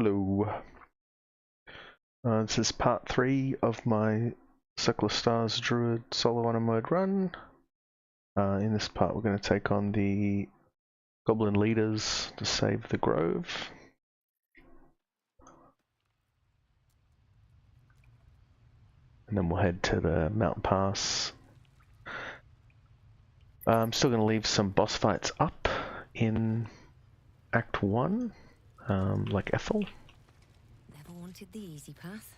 Hello. This is part 3 of my Circle of Stars Druid solo on a mode run. In this part we're going to take on the Goblin leaders to save the Grove. And then we'll head to the mountain pass. I'm still going to leave some boss fights up in Act 1, like Ethel. Never wanted the easy path.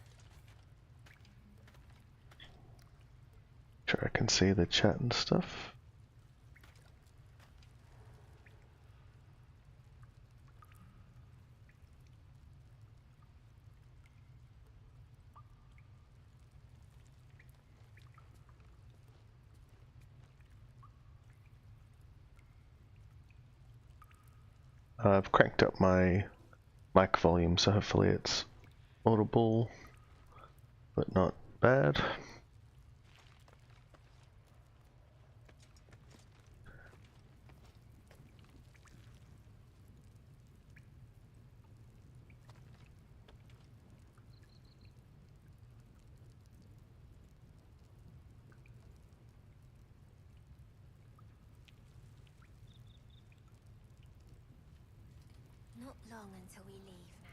Sure, I can see the chat and stuff. I've cranked up my mic volume, so hopefully it's audible, but not bad. Not long until we leave now.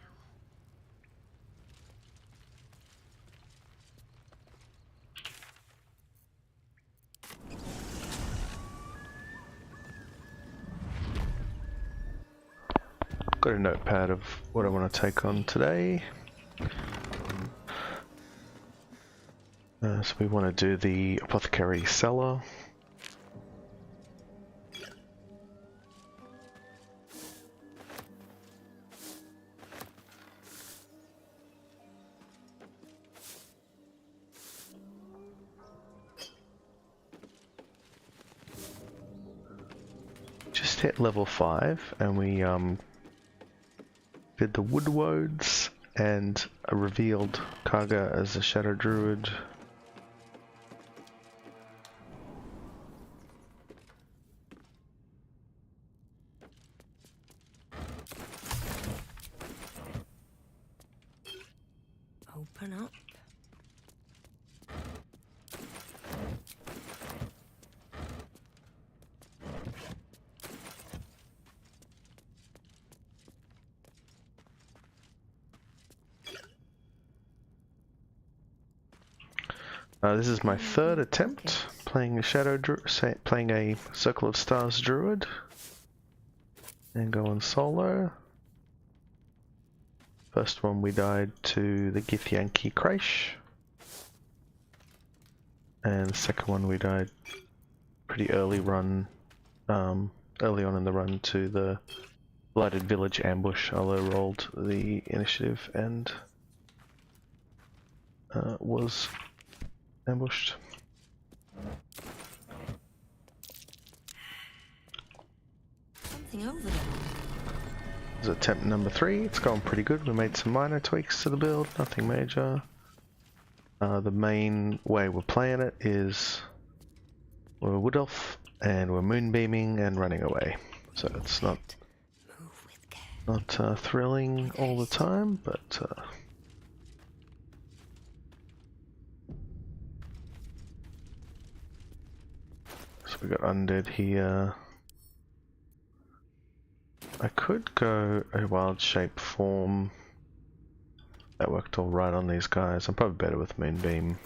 Got a notepad of what I want to take on today. So we want to do the Apothecary Cellar. Just hit level 5 and we did the Wood Woads and revealed Kaga as a Shadow Druid. Open up. This is my third attempt playing a playing a Circle of Stars Druid, and going solo. First one we died to the Githyanki Kraish, and the second one we died pretty early on in the run to the Blighted Village ambush. Although rolled the initiative and was ambushed. Something over there. This is attempt number 3. It's going pretty good. We made some minor tweaks to the build, nothing major. The main way we're playing it is we're Wood Elf and we're moonbeaming and running away. So it's not thrilling all the time, but so we got undead here. I could go a wild shape form. That worked all right on these guys. I'm probably better with Moonbeam,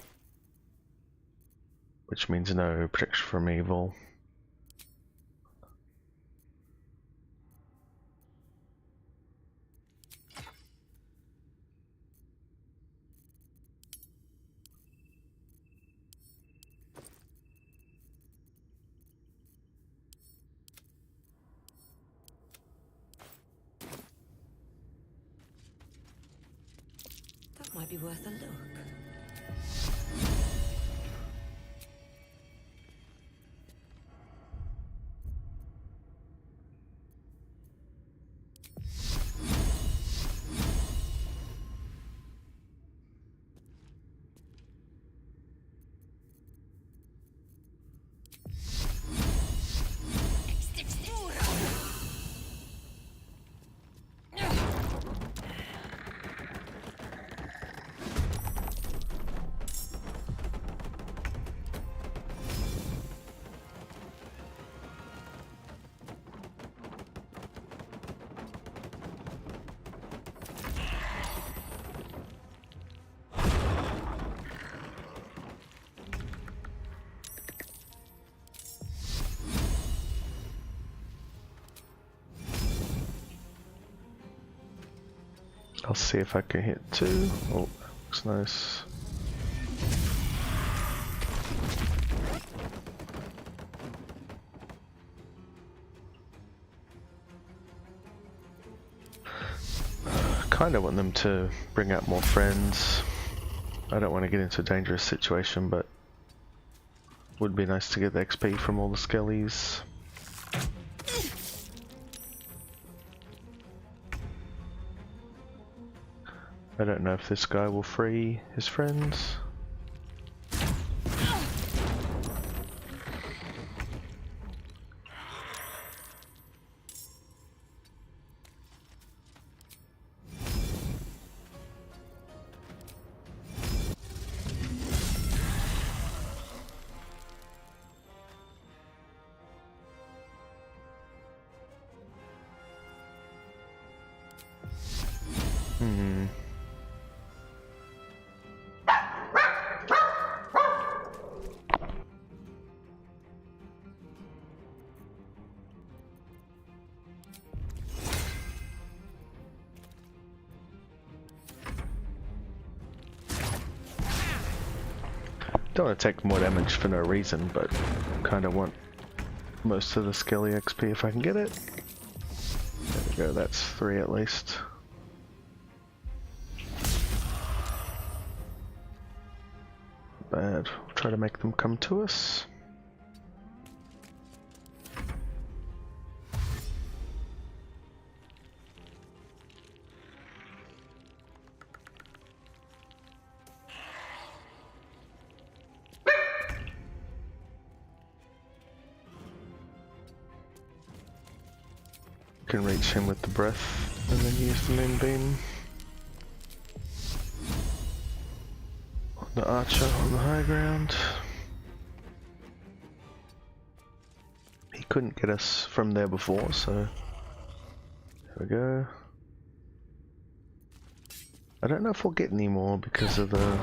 which means no protection from evil. Might be worth a look. I'll see if I can hit 2. Oh, looks nice. Kind of want them to bring out more friends. I don't want to get into a dangerous situation, but would be nice to get the XP from all the skellies. I don't know if this guy will free his friends. Don't want to take more damage for no reason, but kind of want most of the skelly XP if I can get it. There we go, that's 3 at least. Bad. We'll try to make them come to us. Can reach him with the breath and then use the moonbeam. The archer on the high ground. He couldn't get us from there before, so there we go. I don't know if we'll get any more because of the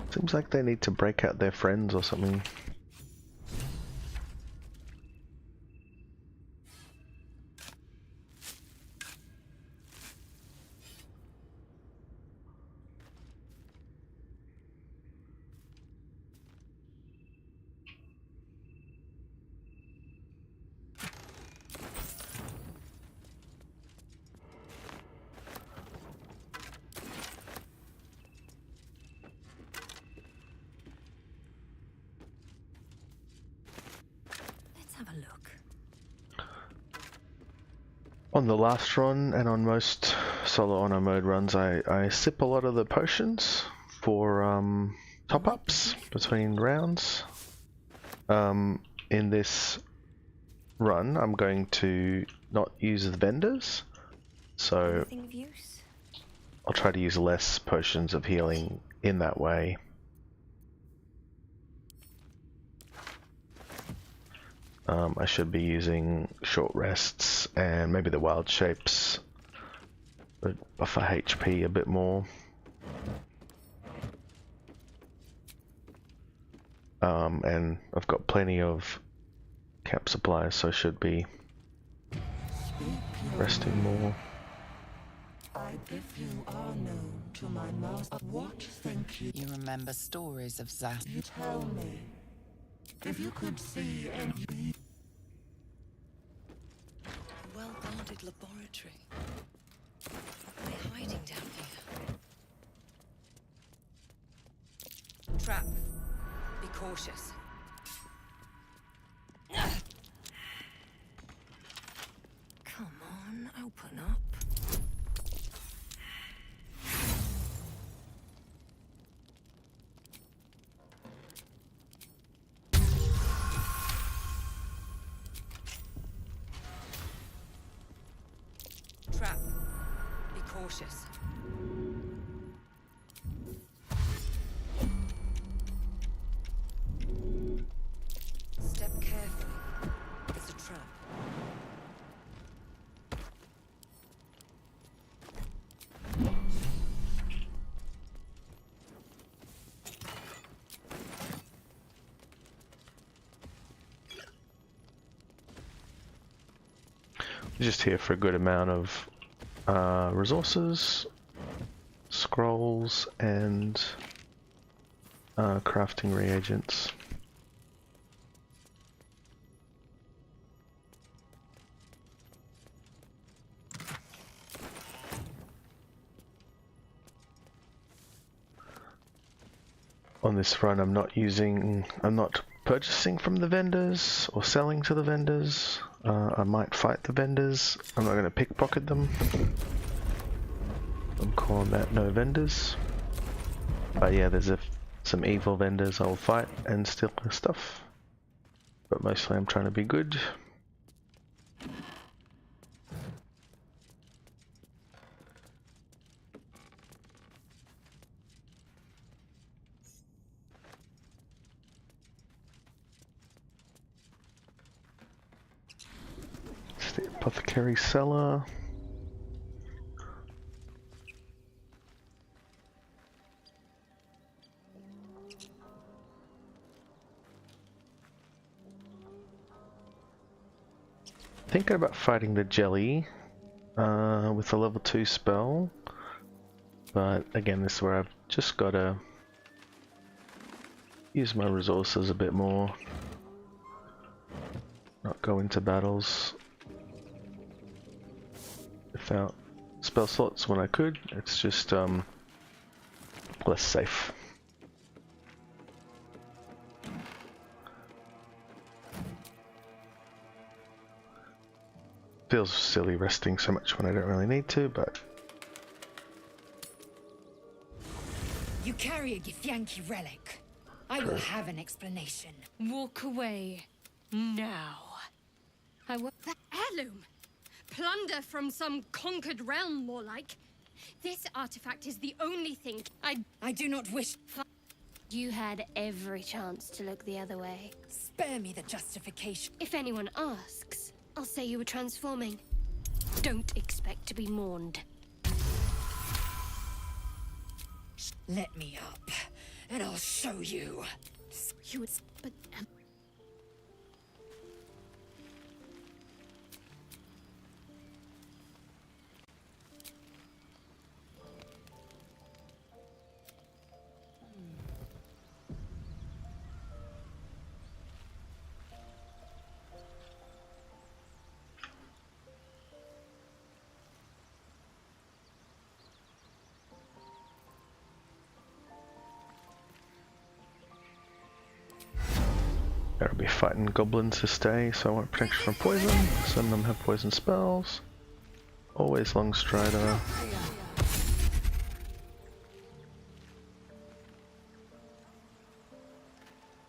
seems like they need to break out their friends or something. On the last run and on most solo honor mode runs, I sip a lot of the potions for top-ups between rounds. In this run, I'm going to not use the vendors, so I'll try to use less potions of healing in that way. I should be using short rests and maybe the wild shapes, but buffer HP a bit more. And I've got plenty of camp supplies, so I should be resting more. I, if you are known to my master, what think you? You remember stories of Zas? You tell me. If you could see and be. A well-guarded laboratory. They're hiding down here. Trap. Be cautious. Come on, open up. Trap. Be cautious. Step carefully. It's a trap. Just here for a good amount of resources, scrolls, and crafting reagents. On this run, I'm not purchasing from the vendors or selling to the vendors. I might fight the vendors. I'm not going to pickpocket them. I'm calling that no vendors. But yeah, there's some evil vendors I'll fight and steal their stuff. But mostly I'm trying to be good. It's the apothecary cellar. Thinking about fighting the jelly with a level 2 spell, but again, this is where I've just got to use my resources a bit more, not go into battles without spell slots when I could. It's just less safe. Feels silly resting so much when I don't really need to, but... You carry a Githyanki relic. I will have an explanation. Walk away. Now. I will... The heirloom! Plunder from some conquered realm, more like. This artifact is the only thing I do not wish... You had every chance to look the other way. Spare me the justification. If anyone asks, I'll say you were transforming. Don't expect to be mourned. Let me up, and I'll show you. You would... But... I'll be fighting goblins to stay, so I want protection from poison. Some of them have poison spells. Always long strider.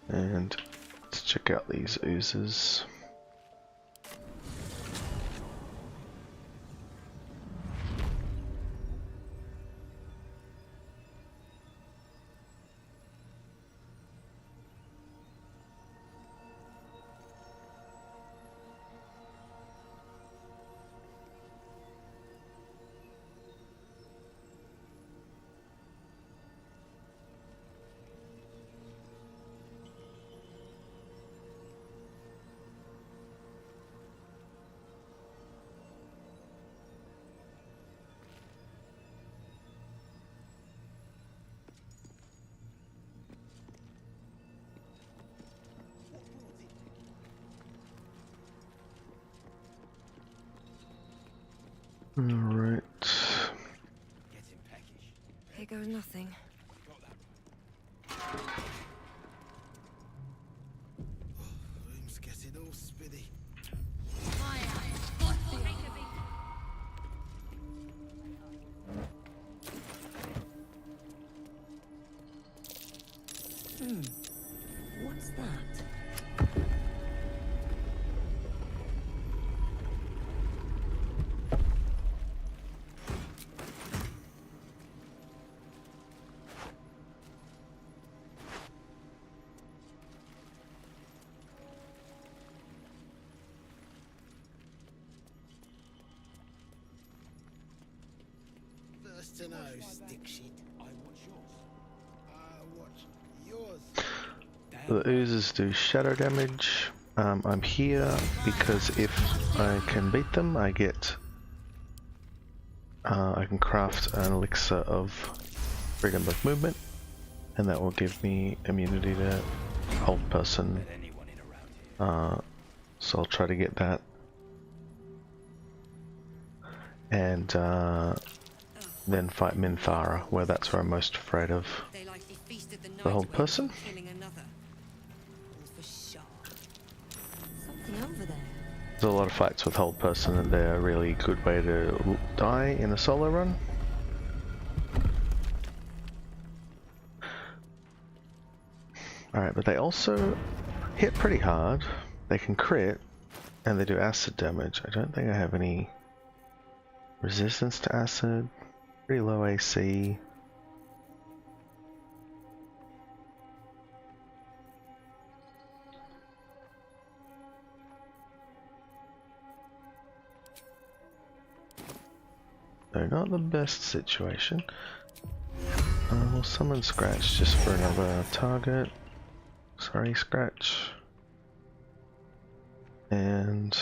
And let's check out these oozes. Alright. Here goes nothing. Room's getting all spinny. What's that? First to know, stick shit. I watch yours. The oozes do shadow damage. I'm here because if I can beat them, I get I can craft an elixir of freedom of movement, and that will give me immunity to hold person. So I'll try to get that, and then fight Minthara, where that's where I'm most afraid of They likely feasted the the hold night away person. from killing another. For sure. Something over there. There's a lot of fights with hold person, and they're a really good way to die in a solo run. Alright, but they also hit pretty hard. They can crit, and they do acid damage. I don't think I have any resistance to acid. Pretty low AC. No, not the best situation. We'll summon Scratch just for another target. Sorry, Scratch. And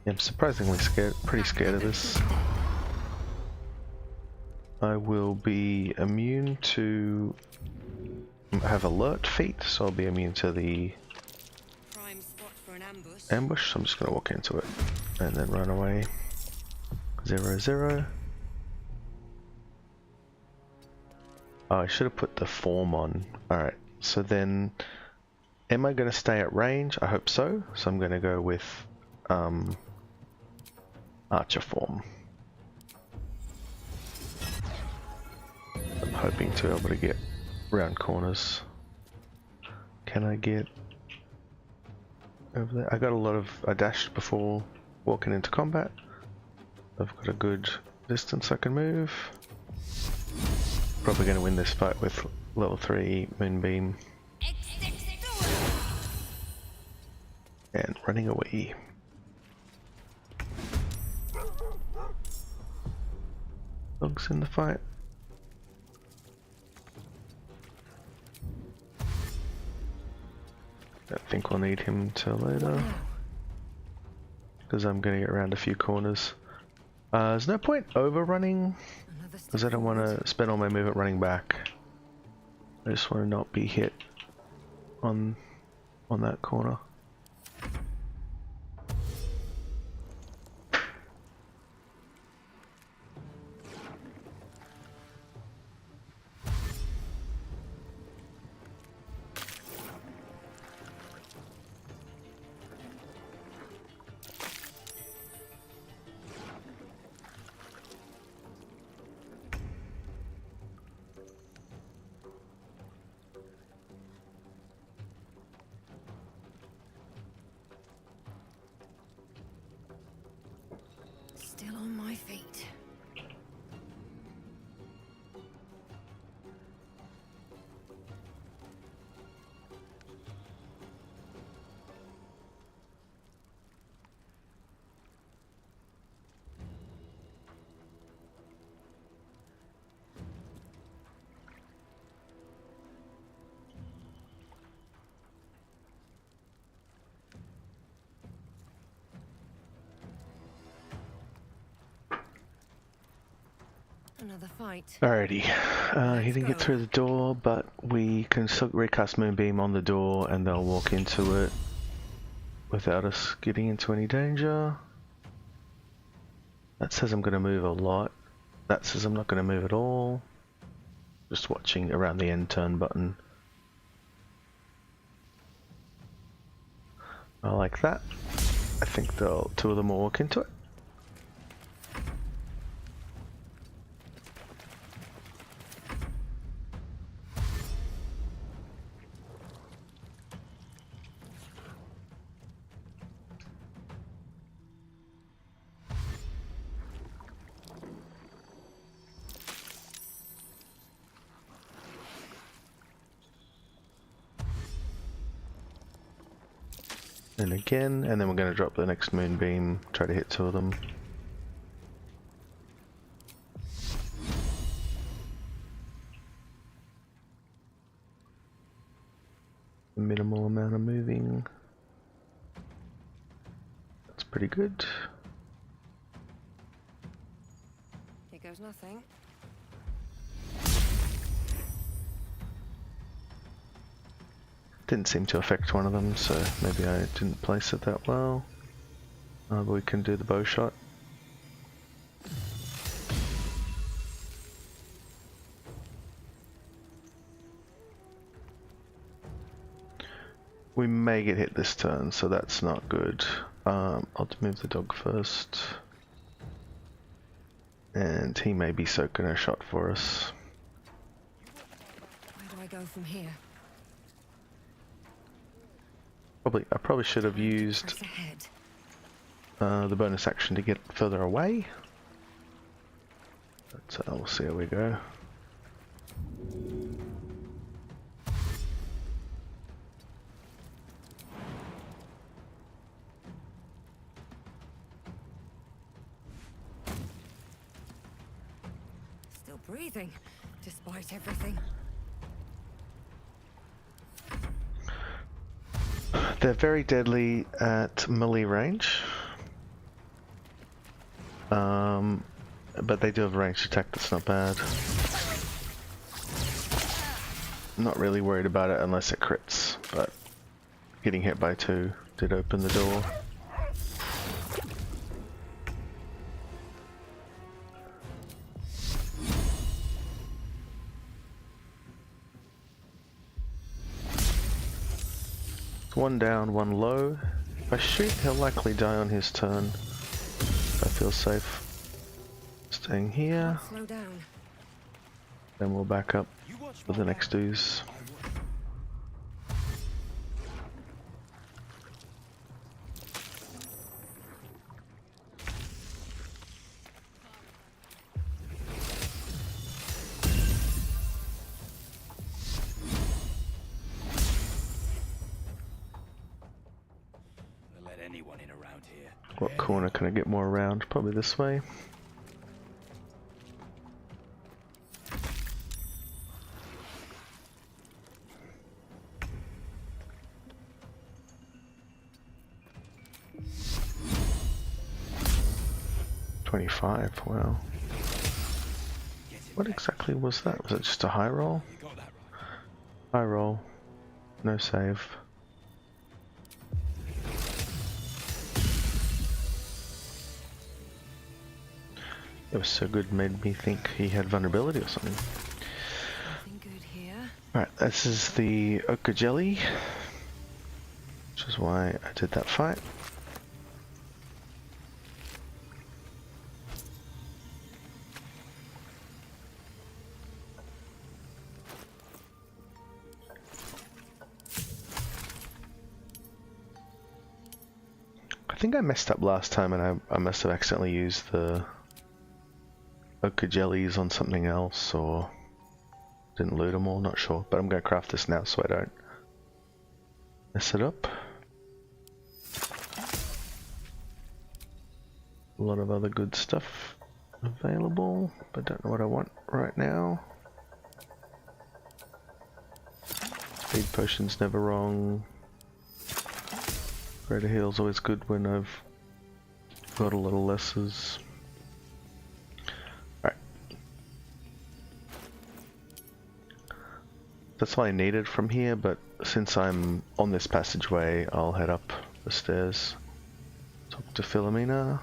yeah, I'm surprisingly scared, pretty scared of this. I will be immune to have alert feat, so I'll be immune to the Prime spot for an ambush. ambush. So I'm just gonna walk into it and then run away. 0-0. Oh, I should have put the form on. Alright, so then am I going to stay at range? I hope so. So I'm going to go with Archer form. I'm hoping to be able to get round corners. Can I get over there? I got a lot of... I dashed before walking into combat. I've got a good distance I can move. Probably going to win this fight with level 3 Moonbeam. And running away. Dog's in the fight. Don't think we'll need him till later, because I'm going to get around a few corners. There's no point overrunning, because I don't want to spend all my movement running back. I just want to not be hit on that corner. Still on my feet. Another fight. Alrighty, he didn't get through the door, but we can still recast Moonbeam on the door and they'll walk into it without us getting into any danger. That says I'm going to move a lot. That says I'm not going to move at all. Just watching around the end turn button. I like that. I think two of them will walk into it. And again, and then we're going to drop the next Moonbeam, try to hit two of them. Minimal amount of moving. That's pretty good. Here goes nothing. Didn't seem to affect one of them, so maybe I didn't place it that well. But we can do the bow shot. We may get hit this turn, so that's not good. I'll move the dog first. And he may be soaking a shot for us. Where do I go from here? I probably should have used Press ahead. the bonus action to get further away. But we'll see how we go. Still breathing, despite everything. They're very deadly at melee range. But they do have a ranged attack that's not bad. Not really worried about it unless it crits, but getting hit by 2 did open the door. One down, one low. If I shoot, he'll likely die on his turn. I feel safe staying here. Slow down. Then we'll back up for the next ooze. Let anyone in around here. What corner can I get more around? Probably this way. Wow. What exactly was that? Was it just a high roll? You got that right. High roll. No save. It was so good, made me think he had vulnerability or something. Nothing good here. Right, this is the Ochre Jelly, which is why I did that fight. I think I messed up last time and I must have accidentally used the Ochre Jellies on something else or didn't loot them all, not sure. But I'm going to craft this now so I don't mess it up. A lot of other good stuff available, but don't know what I want right now. Speed potion's never wrong. Greater heal's always good when I've got a little lessers. Right. That's all I needed from here, but since I'm on this passageway, I'll head up the stairs. Talk to Philomena.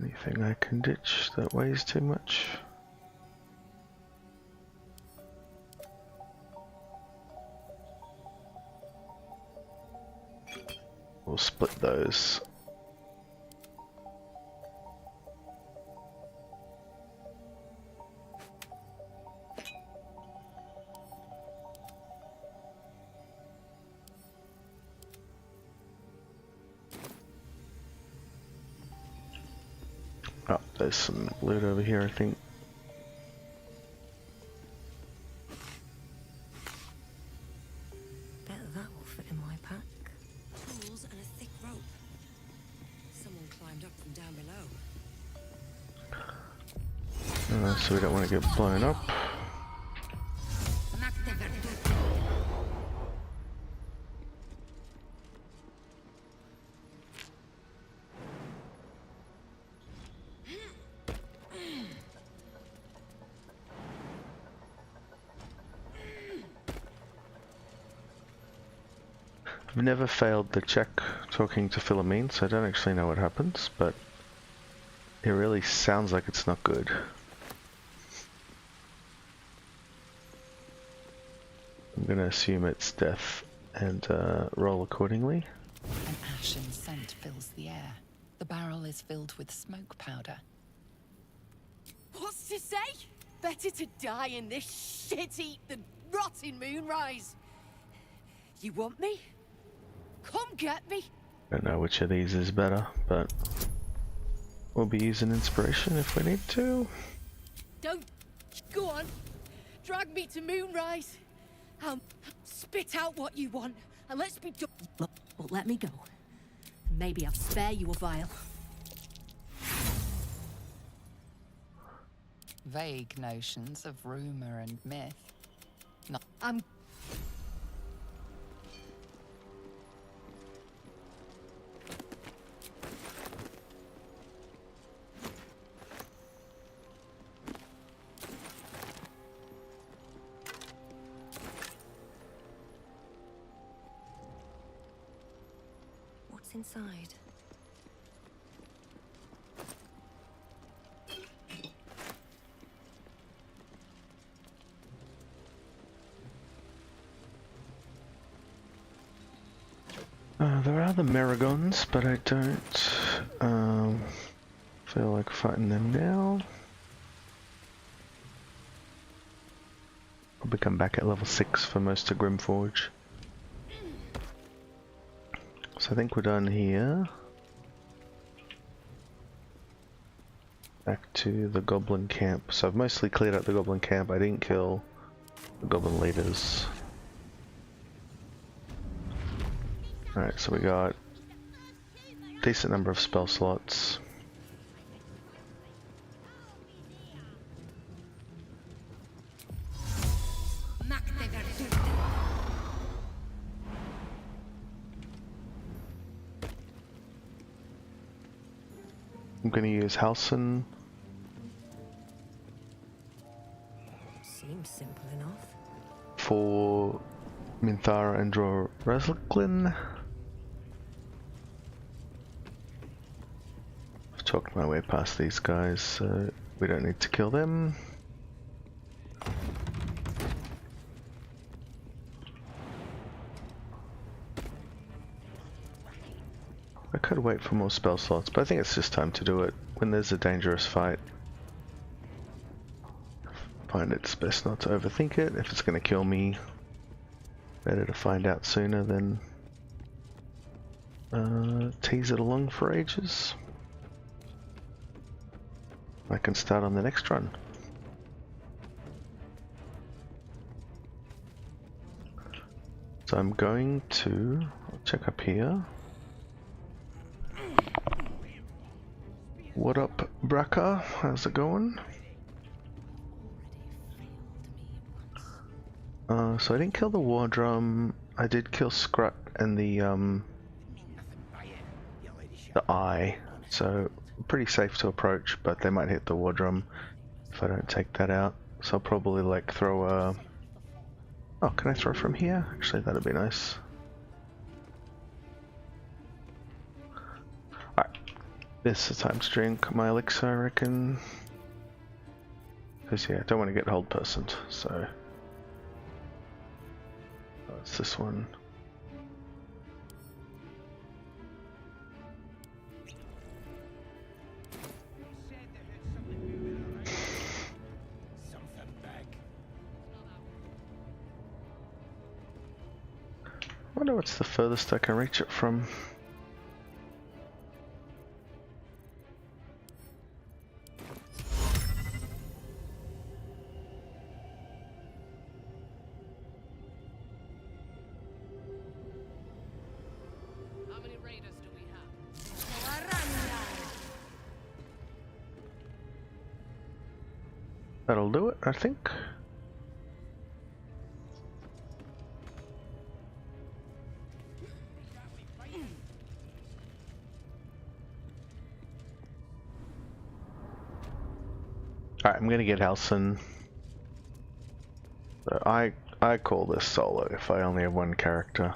Anything I can ditch that weighs too much? We'll split those. Oh, there's some loot over here, I think. So we don't want to get blown up. I've never failed the check talking to Philomene, so I don't actually know what happens, but it really sounds like it's not good. I'm gonna assume it's death and roll accordingly. An ashen scent fills the air. The barrel is filled with smoke powder. What's to say? Better to die in this shit heap than rot in Moonrise. You want me? Come get me. Don't know which of these is better, but we'll be using inspiration if we need to. Don't. Go on. Drag me to Moonrise. Spit out what you want, and let's be done. But let me go. Maybe I'll spare you a vial. Vague notions of rumor and myth. I'm. What's inside? There are the Marigons, but I don't feel like fighting them now. I'll come back at level 6 for most of Grimforge. So I think we're done here. Back to the Goblin Camp. So I've mostly cleared out the Goblin Camp. I didn't kill the Goblin leaders. Alright, so we got a decent number of spell slots. I'm going to use Halcyon. Seems simple enough. For Minthara and draw Resliglin. I've talked my way past these guys, so we don't need to kill them. I could wait for more spell slots, but I think it's just time to do it when there's a dangerous fight. I find it's best not to overthink it. If it's going to kill me, better to find out sooner than tease it along for ages. I can start on the next run. So I'm going to check up here. What up, Braca? How's it going? So I didn't kill the war drum. I did kill Scrut and the eye. So pretty safe to approach, but they might hit the war drum if I don't take that out. So I'll probably like throw a. Oh, can I throw from here? Actually, that'd be nice. Alright. This is the time to drink my elixir, I reckon. Because, yeah, I don't want to get hold personed, so. Oh, it's this one. I wonder what's the furthest I can reach it from. That'll do it, I think. Alright, I'm gonna get Halson. So I call this solo if I only have one character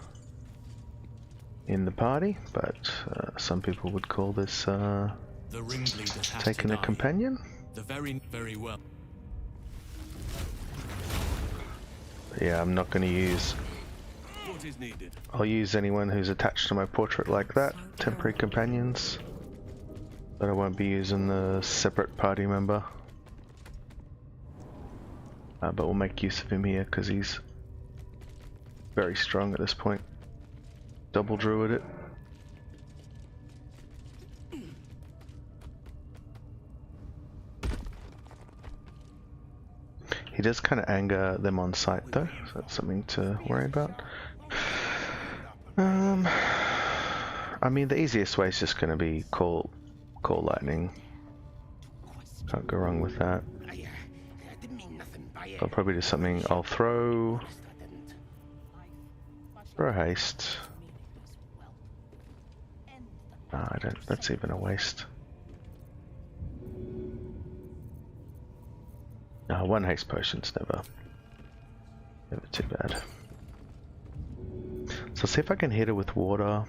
in the party, but some people would call this The ringleader has taking to a die. companion. The very well. Yeah, I'm not gonna use. What is needed? I'll use anyone who's attached to my portrait like that, temporary companions. But I won't be using the separate party member. But we'll make use of him here because he's very strong at this point. Double druid it. He does kind of anger them on sight though, so that's something to worry about. I mean, the easiest way is just going to be call lightning. Can't go wrong with that. I'll probably do something. I'll throw haste. No, I don't. That's even a waste. No, one haste potion's never too bad. So see if I can hit her with water.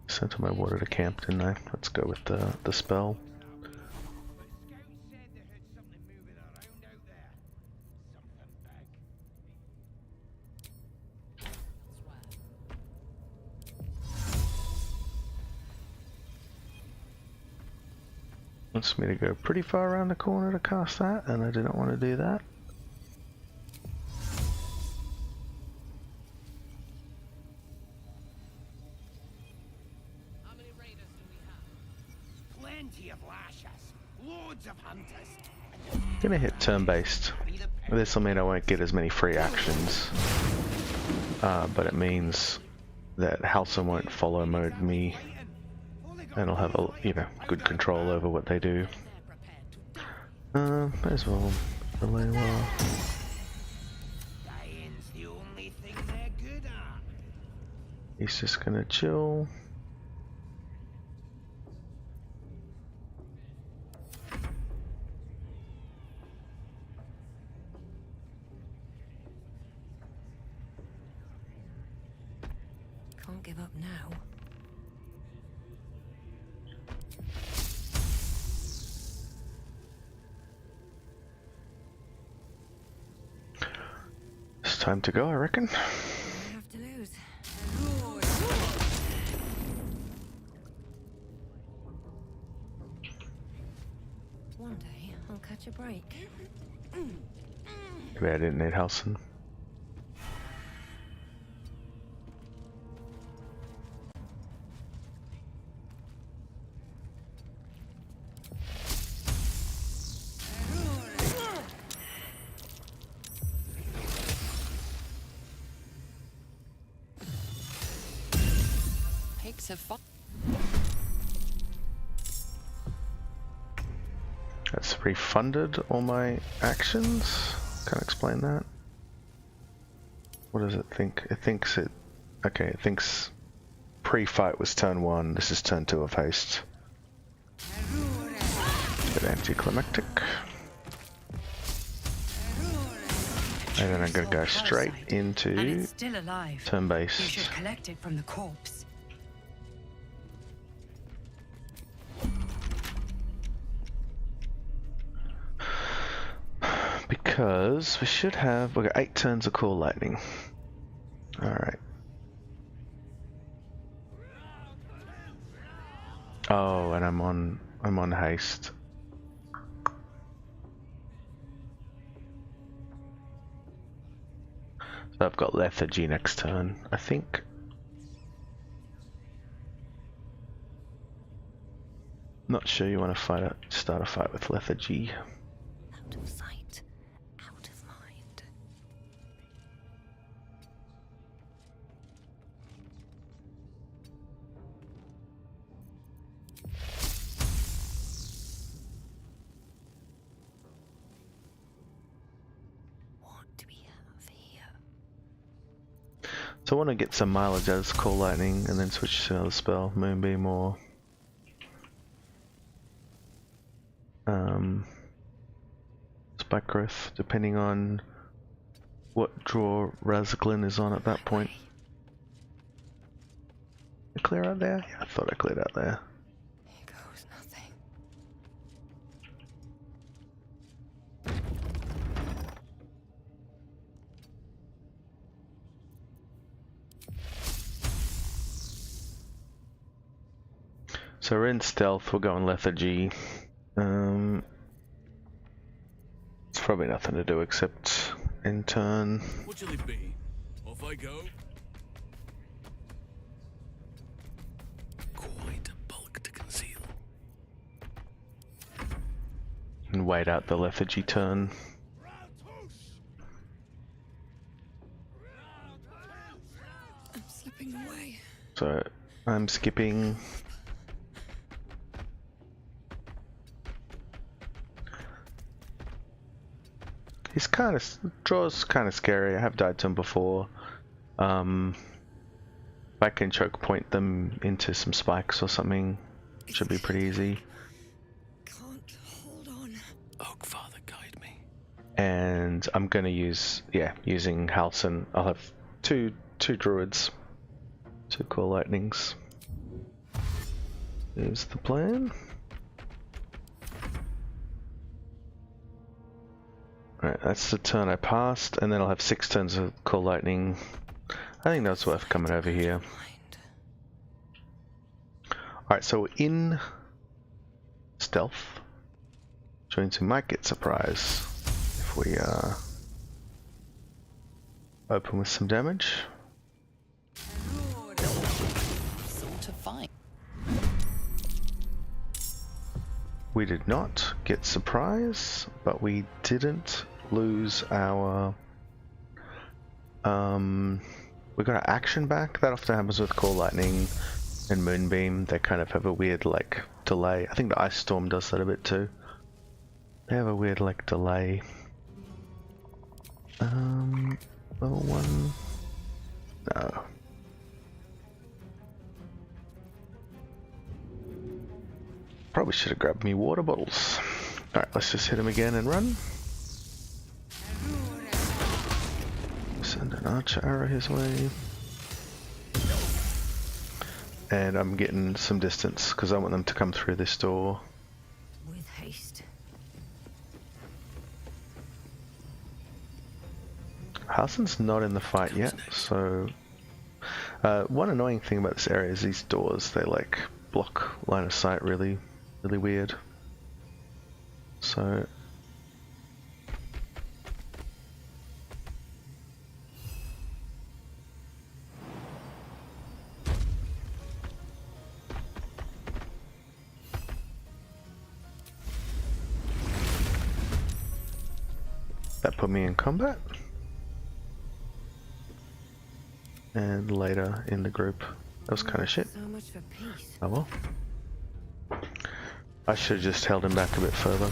Sent my water to camp, didn't I? Let's go with the spell. Wants me to go pretty far around the corner to cast that, and I didn't want to do that. How many raiders do we have? Plenty of lashes, loads of hunters. I'm gonna hit turn-based. This will mean I won't get as many free actions, but it means that Halson won't follow mode me, and I'll have a good control over what they do. May as well relay well. Dying's the only thing they're good at. He's just gonna chill. Can't give up now. It's time to go, I reckon. I have to lose. One day I'll catch a break. Maybe I didn't need Halson. Pigs have fought. That's refunded all my actions. Can't explain that. What does it think? It thinks it... Okay, it thinks pre-fight was turn 1, this is turn 2 of haste. Bit anticlimactic. And then I'm gonna go straight into And it's still alive. You turn-based. should collect it from the corpse. Because we should have... We've got 8 turns of Call Lightning. Alright. Oh, and I'm on haste. So I've got lethargy next turn, I think. Not sure you want to start a fight with lethargy. Out of sight, out of mind. What do we have here? So I want to get some mileage out of this Call Lightning and then switch to another spell, Moonbeam or Spike Growth, depending on what draw Razglin is on at that point. Did I clear out there? Yeah, I thought I cleared out there. Here goes nothing. So we're in stealth, we're going lethargy. It's probably nothing to do except in turn. What shall it be? Off I go. Quite a bulk to conceal. And wait out the lethargy turn. I'm slipping away. So I'm skipping. He's kind of, draw's kind of scary. I have died to him before. If I can choke point them into some spikes or something, it should be pretty easy. Can't hold on. Oak Father, guide me. And I'm gonna use, using Halcyon. I'll have two druids, 2 Call Lightnings. Here's the plan. Alright, that's the turn I passed, and then I'll have 6 turns of Call Lightning. I think that's worth coming over here. Alright, so we're in stealth, which means we might get surprise if we open with some damage. Sort of fine. We did not get surprise, but we didn't lose our we got our action back. That often happens with Call Lightning and Moonbeam. They kind of have a weird like delay. I think the Ice Storm does that a bit too. They have a weird like delay. Level 1. No. Probably should have grabbed me water bottles. Alright, let's just hit him again and run. Send an archer arrow his way. And I'm getting some distance because I want them to come through this door. With haste. Halson's not in the fight yet, so one annoying thing about this area is these doors, they like block line of sight really weird. So that put me in combat. And later in the group. That was kind of shit. So much for peace. Oh well. I should have just held him back a bit further.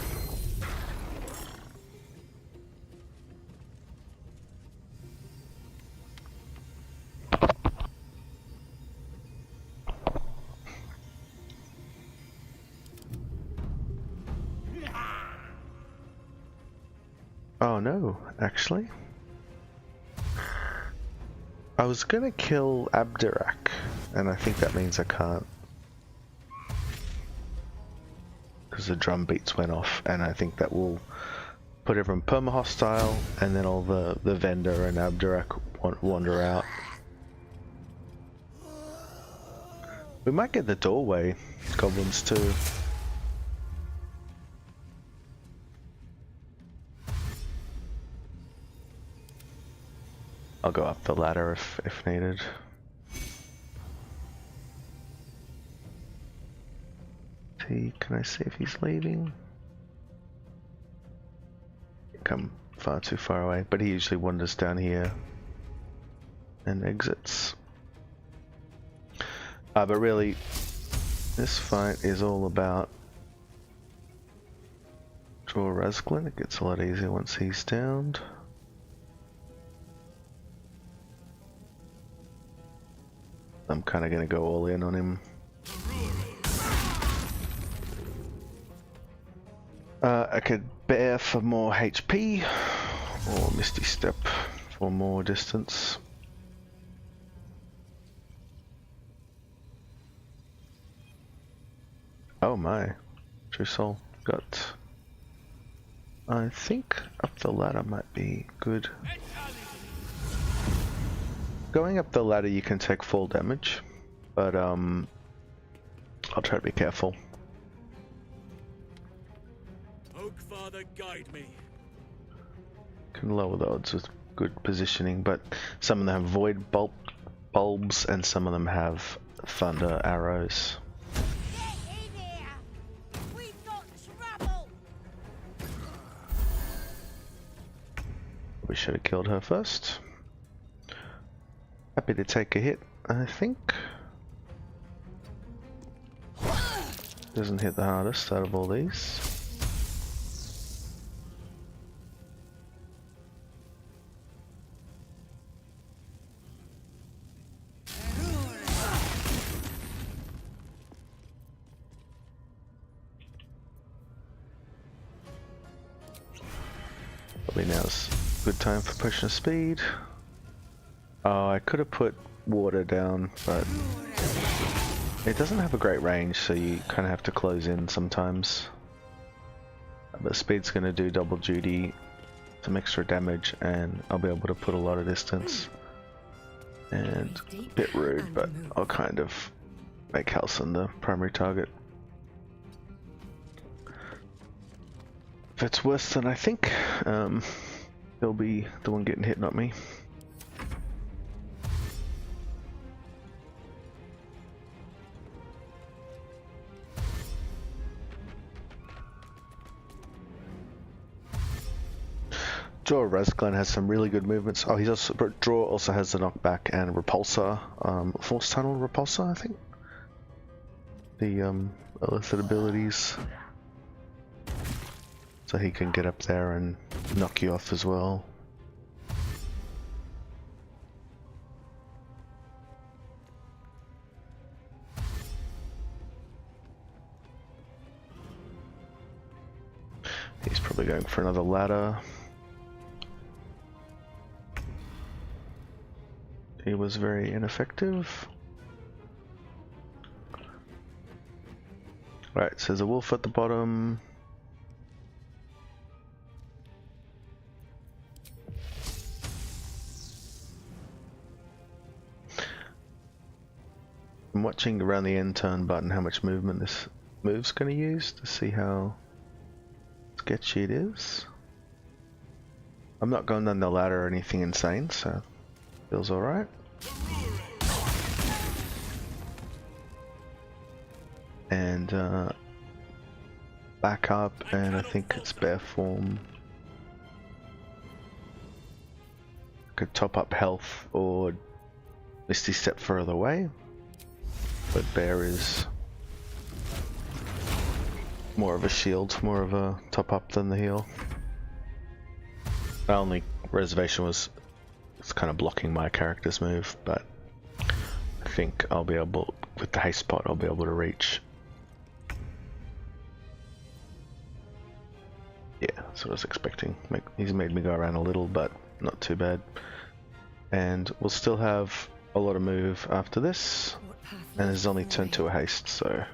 Oh no, actually. I was gonna kill Abdurak, and I think that means I can't. Because the drum beats went off, and I think that will put everyone perma-hostile, and then all the vendor and Abdurak wander out. We might get the doorway goblins too. I'll go up the ladder if needed. Can I see if he's leaving? Come far too far away, but he usually wanders down here and exits. But really, This fight is all about draw Razglin. It gets a lot easier once he's downed. I'm kind of going to go all in on him. I could bear for more HP, or Misty Step for more distance. Oh my, True Soul got... I think up the ladder might be good. Going up the ladder you can take fall damage, but I'll try to be careful. Oak Father, guide me. Can lower the odds with good positioning, but some of them have void bulbs and some of them have thunder arrows. We should have killed her first. Happy to take a hit, I think. Doesn't hit the hardest out of all these. Probably now's a good time for pushing speed. Oh, I could have put water down, but it doesn't have a great range, so you kind of have to close in sometimes. But speed's going to do double duty, some extra damage, and I'll be able to put a lot of distance. And a bit rude, but I'll kind of make Halcyon the primary target. If it's worse than I think, he'll be the one getting hit, not me. Draw Razglin has some really good movements. Oh, he's also Draw also has the knockback and repulsor, force tunnel repulsor, I think. The Illithid abilities, so he can get up there and knock you off as well. He's probably going for another ladder. He was very ineffective. Right, so there's a wolf at the bottom. I'm watching around the end turn button how much movement this move's going to use to see how sketchy it is. I'm not going down the ladder or anything insane, so feels alright. And back up, and I think it's bear form. Could top up health or Misty Step further away, but bear is more of a shield, more of a top up than the heal. My only reservation was it's kind of blocking my character's move, but I think I'll be able, with the haste spot, I'll be able to reach. Yeah, that's what I was expecting. He's made me go around a little, but not too bad. And we'll still have a lot of move after this, and it's only turned to a haste, so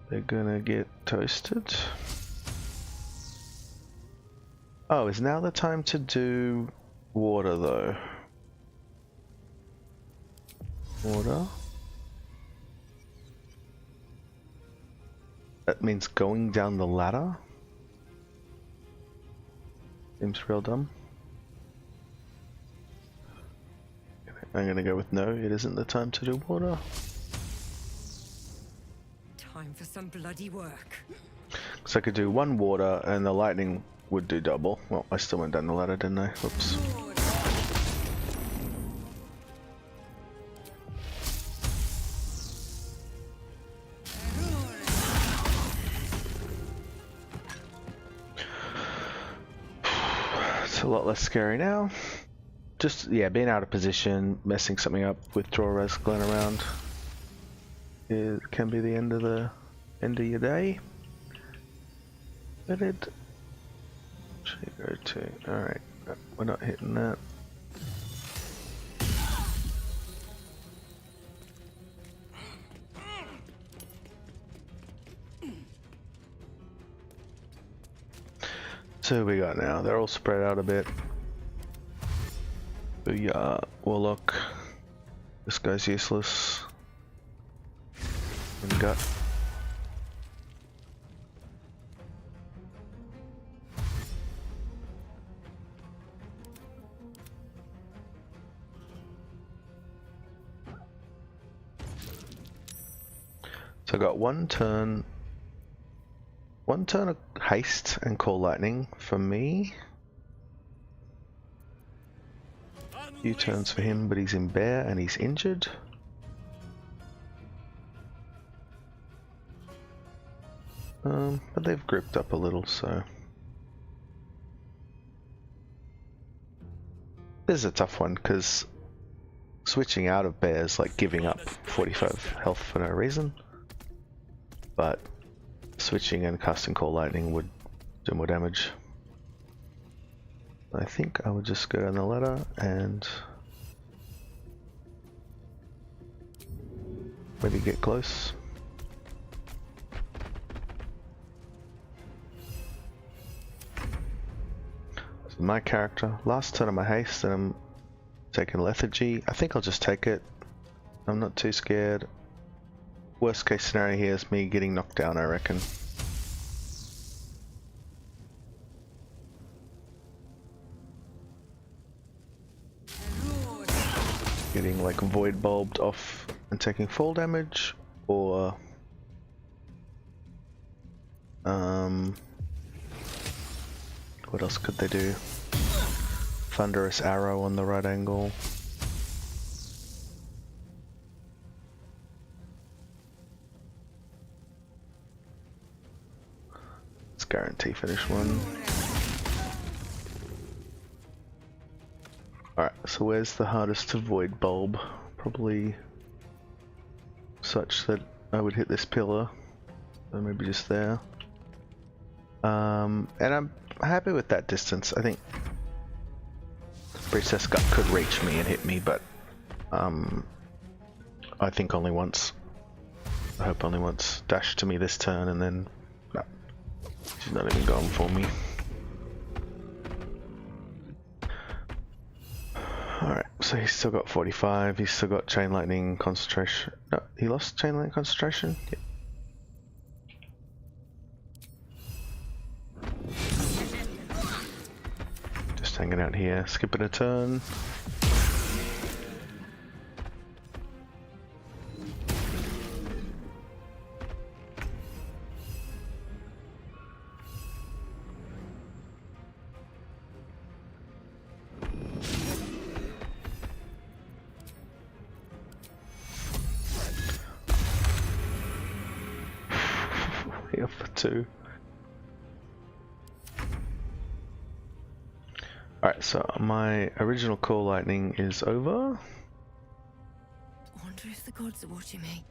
they're gonna get toasted. Oh, is now the time to do water though? Water. That means going down the ladder. Seems real dumb. I'm gonna go with no, it isn't the time to do water. Time for some bloody work. Because I could do one water and the lightning would do double. Well, I still went down the ladder, didn't I? Whoops. lot less scary now. Just, yeah, being out of position, messing something up with draw res going around, it can be the end of your day. But it should go to, alright, we're not hitting that. So who we got now? They're all spread out a bit. Yeah, Warlock. This guy's useless. And gut. So I got one turn of haste and call lightning for me. Few turns for him, but he's in bear and he's injured. But they've grouped up a little, so this is a tough one because switching out of bear is like giving up 45 health for no reason. But switching and casting call lightning would do more damage. I think I would just go down the ladder and maybe get close. So my character, last turn of my haste, and I'm taking lethargy. I think I'll just take it. I'm not too scared. Worst case scenario here is me getting knocked down, I reckon. Getting like void bulbed off and taking fall damage, or what else could they do? Thunderous arrow on the right angle. Let's guarantee finish one. Alright, so where's the hardest to void bulb? Probably such that I would hit this pillar. So maybe just there. And I'm happy with that distance. I think Priestess Gut could reach me and hit me, but I think only once. I hope only once. Dash to me this turn and then no. She's not even going for me. Alright, so he's still got 45, he's still got Chain Lightning concentration. No, he lost Chain Lightning concentration? Yeah. Just hanging out here, skipping a turn. Here for 2. Alright, so my original call lightning is over. I wonder if the gods are watching me.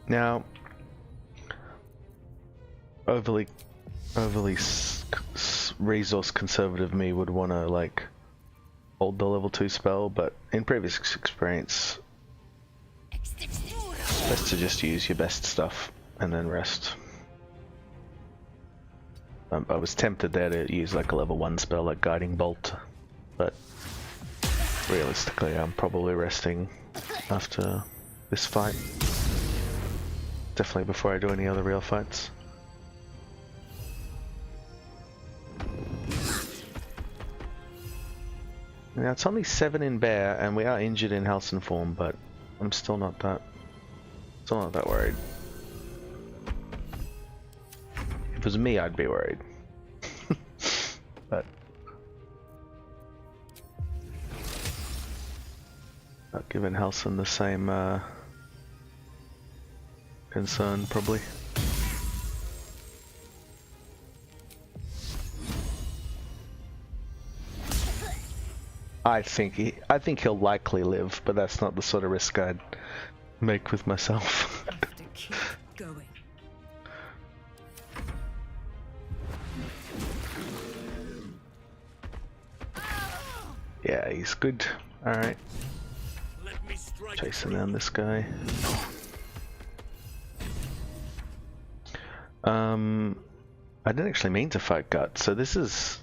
Now, overly resource conservative me would want to like hold the level 2 spell, but in previous experience, it's best to just use your best stuff and then rest. I was tempted there to use like a level 1 spell like Guiding Bolt, but realistically I'm probably resting after this fight. Definitely before I do any other real fights. Now it's only 7 in bear, and we are injured in Halcyon form, but I'm still not that worried. If it was me, I'd be worried. But not giving Halcyon the same concern, probably. I think he'll likely live, but that's not the sort of risk I'd make with myself. Have to keep going. Yeah, he's good. Alright. Let me strike Chasing through. down this guy. I didn't actually mean to fight Gut, so this is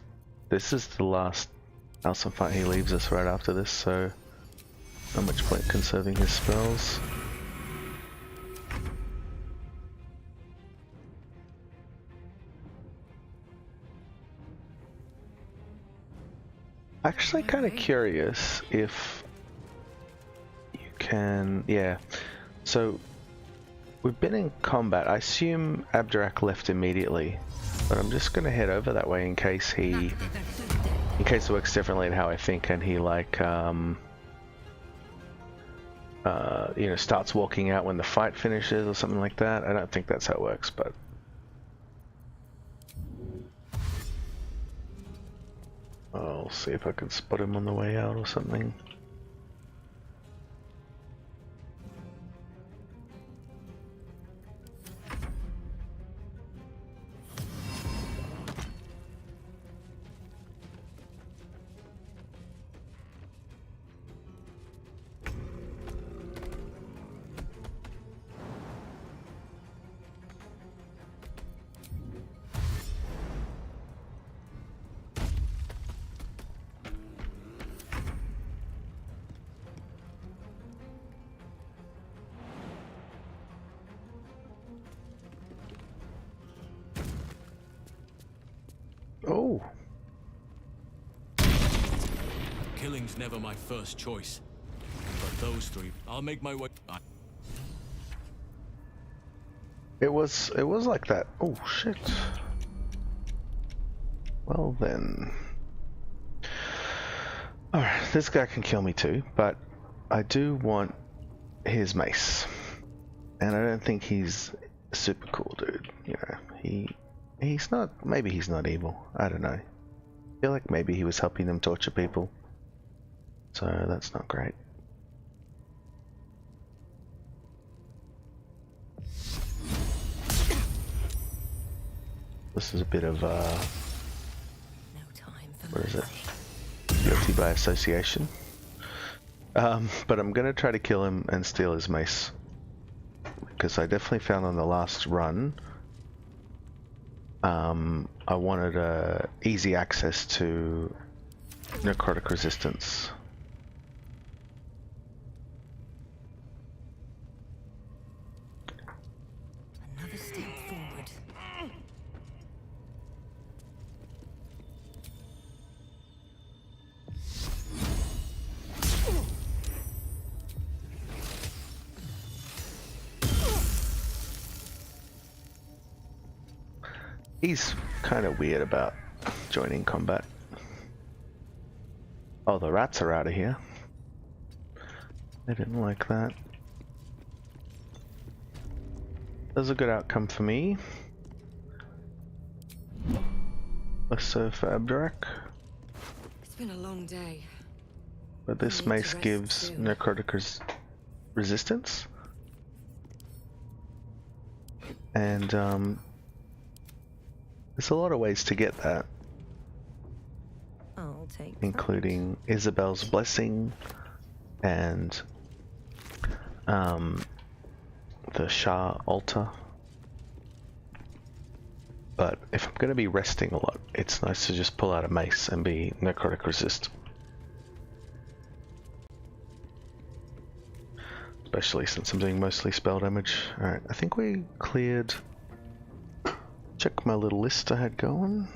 the last Alson fight. He leaves us right after this, so not much point conserving his spells. Actually kind of curious if you can, yeah, so we've been in combat. I assume Abdurak left immediately, but I'm just gonna head over that way in case it works differently than how I think, and he like you know, starts walking out when the fight finishes or something like that. I don't think that's how it works, but I'll see if I can spot him on the way out or something. Oh, Killing's never my first choice. But those three, I'll make my way. it was like that. Oh shit. Well then. Alright, this guy can kill me too, but I do want his mace. And I don't think he's a super cool dude, you know. He's not, maybe he's not evil, I don't know. I feel like maybe he was helping them torture people. So that's not great. This is a bit of No time for what is it? mercy. Guilty by association. But I'm gonna try to kill him and steal his mace. Because I definitely found on the last run, I wanted easy access to necrotic resistance. Another step forward. He's kind of weird about joining combat. Oh, the rats are out of here. I didn't like that. That was a good outcome for me. Less so for Abdurak. It's been a long day. But this Need to mace rest gives soon. necrotic resistance. And there's a lot of ways to get that, I'll take including Isabel's blessing and the Shah altar. But if I'm going to be resting a lot, it's nice to just pull out a mace and be necrotic resist. Especially since I'm doing mostly spell damage. Alright, I think we cleared... Check my little list I had going.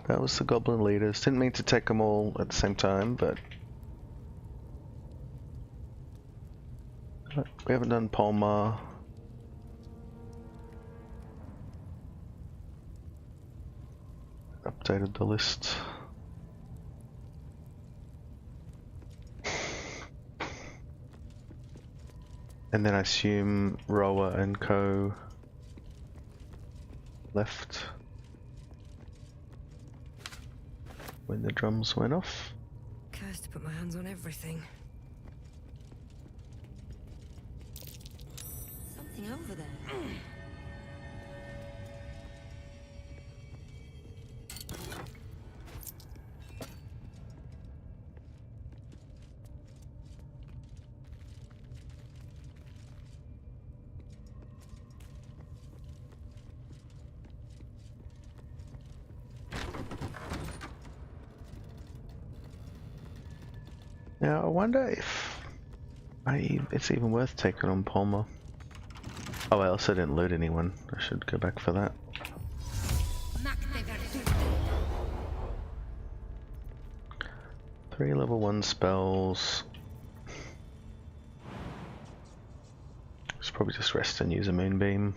That was the goblin leaders. Didn't mean to take them all at the same time, but... We haven't done Palmar. Updated the list. And then I assume Roa and Co left when the drums went off. Cursed to put my hands on everything. Something over there. Now I wonder if it's even worth taking on Palmer. Oh, I also didn't loot anyone. I should go back for that. 3 level 1 spells. Should probably just rest and use a moonbeam.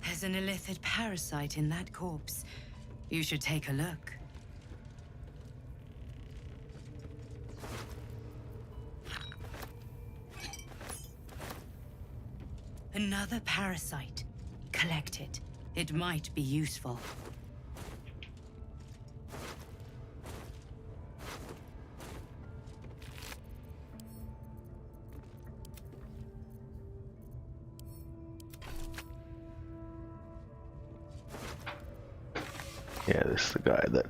There's an Illithid parasite in that corpse. You should take a look. Another parasite. Collect it. It might be useful. Yeah, this is the guy that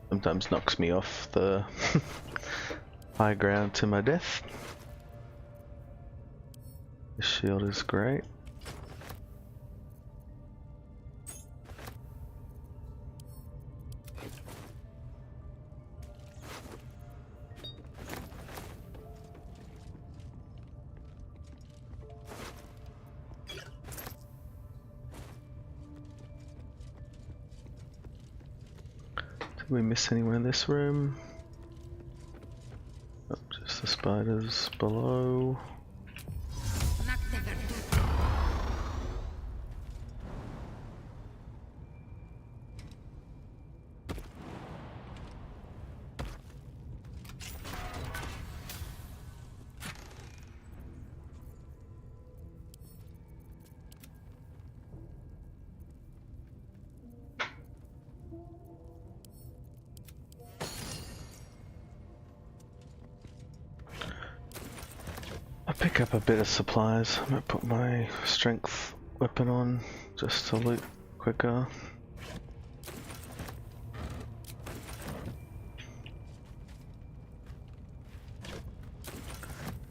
sometimes knocks me off the high ground to my death. The shield is great. Did we miss anyone in this room? Oh, just the spiders below. Pick up a bit of supplies. I might put my strength weapon on just to loot quicker.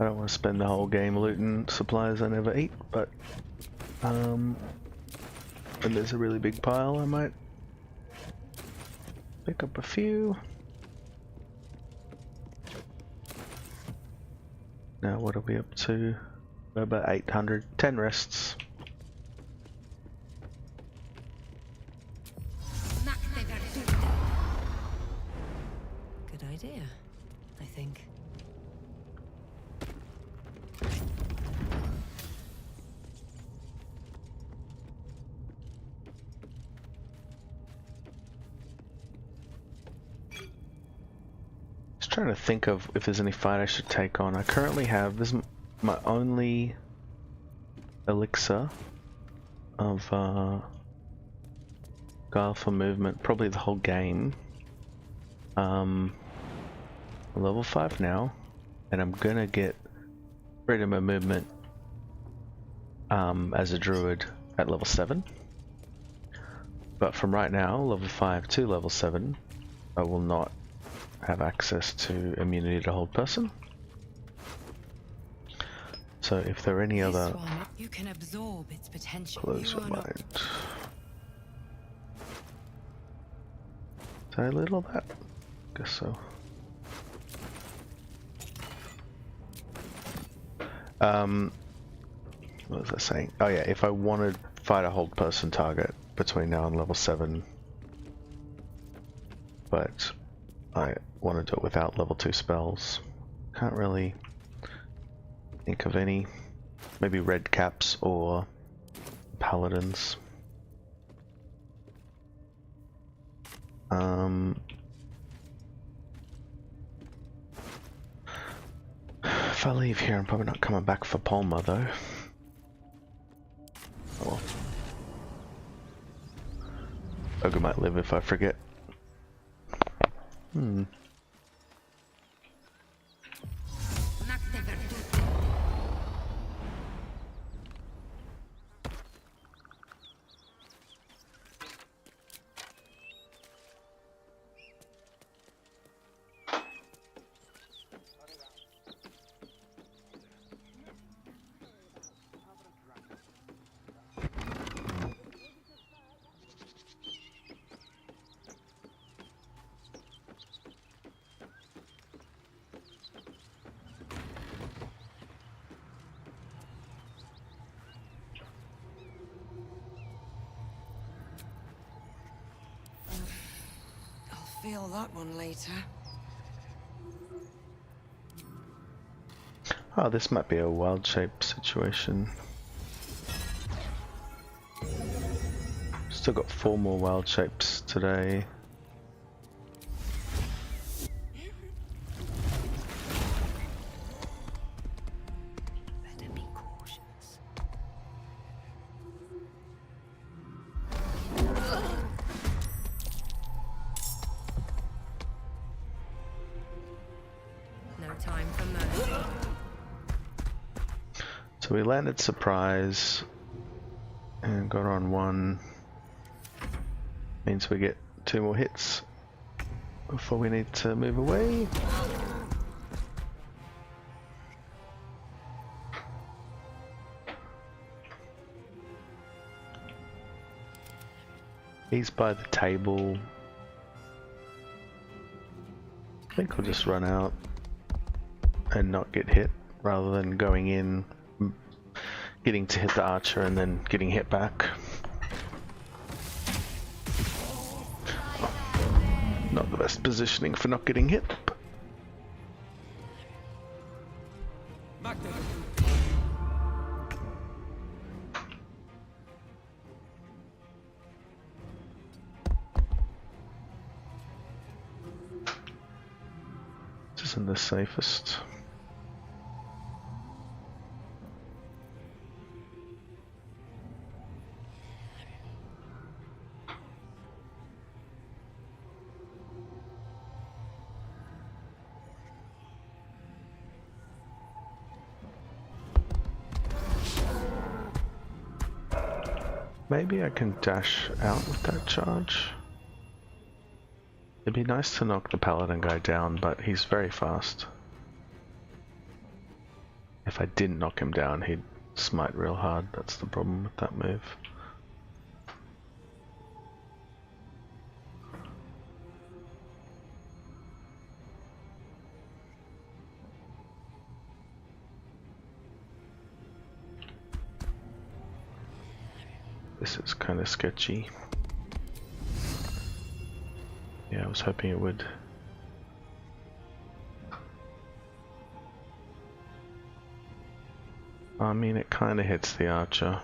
I don't want to spend the whole game looting supplies I never eat, but when there's a really big pile I might pick up a few. Now what are we up to? We're about 800. 10 rests. Good idea, I think. Trying to think of if there's any fight I should take on. I currently have, this is my only elixir of guile for movement, probably the whole game. Level 5 now, and I'm gonna get freedom of movement as a druid at level 7. But from right now, level 5 to level 7, I will not have access to immunity to hold person. So if there are any other You can absorb its potential. close your mind. Did I loot all that? Guess so. What was I saying? Oh yeah, if I wanted fight a hold person target between now and level 7, but I want to do it without level 2 spells. Can't really think of any. Maybe red caps or paladins. If I leave here, I'm probably not coming back for Palmer though. Oh well. Ogre might live if I forget. Feel that one later. Oh, this might be a wild shape situation. Still got 4 more wild shapes today. Better be cautious. No time for mercy. So we landed surprise and got on 1. Means we get 2 more hits before we need to move away. He's by the table. I think I'll just run out and not get hit rather than going in, getting to hit the archer and then getting hit back. Not the best positioning for not getting hit. This isn't the safest. Maybe I can dash out with that charge. It'd be nice to knock the paladin guy down, but he's very fast. If I didn't knock him down, he'd smite real hard. That's the problem with that move. This is kind of sketchy. Yeah, I was hoping it would. I mean, it kind of hits the archer.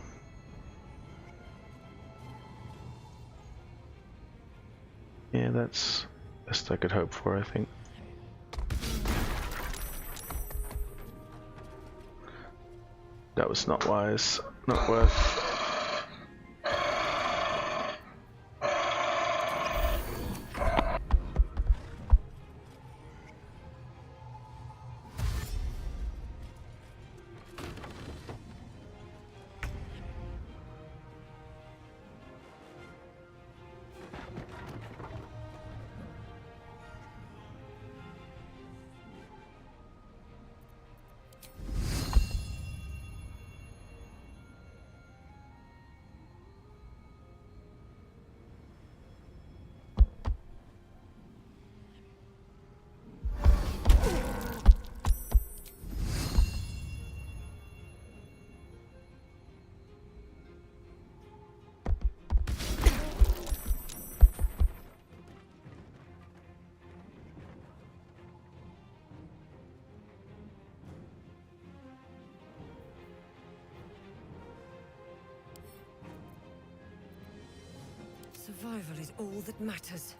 Yeah, that's best I could hope for, I think. That was not wise, not worth. Survival is all that matters.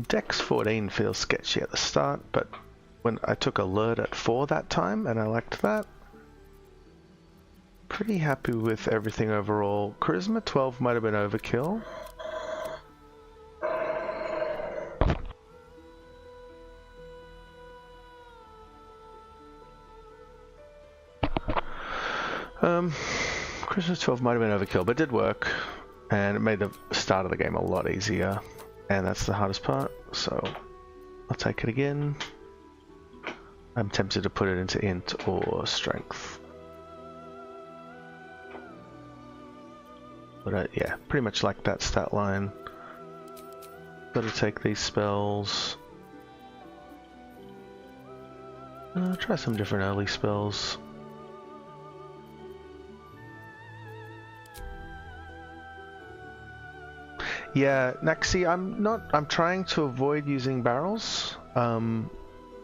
Dex 14 feels sketchy at the start, but when I took alert at 4 that time, and I liked that. Pretty happy with everything overall. Charisma 12 might have been overkill. Charisma 12 might have been overkill, but it did work. And it made the start of the game a lot easier. And that's the hardest part, so I'll take it again. I'm tempted to put it into int or strength. But yeah, pretty much like that stat line. Gotta take these spells. Try some different early spells. Yeah, Naxi, I'm trying to avoid using barrels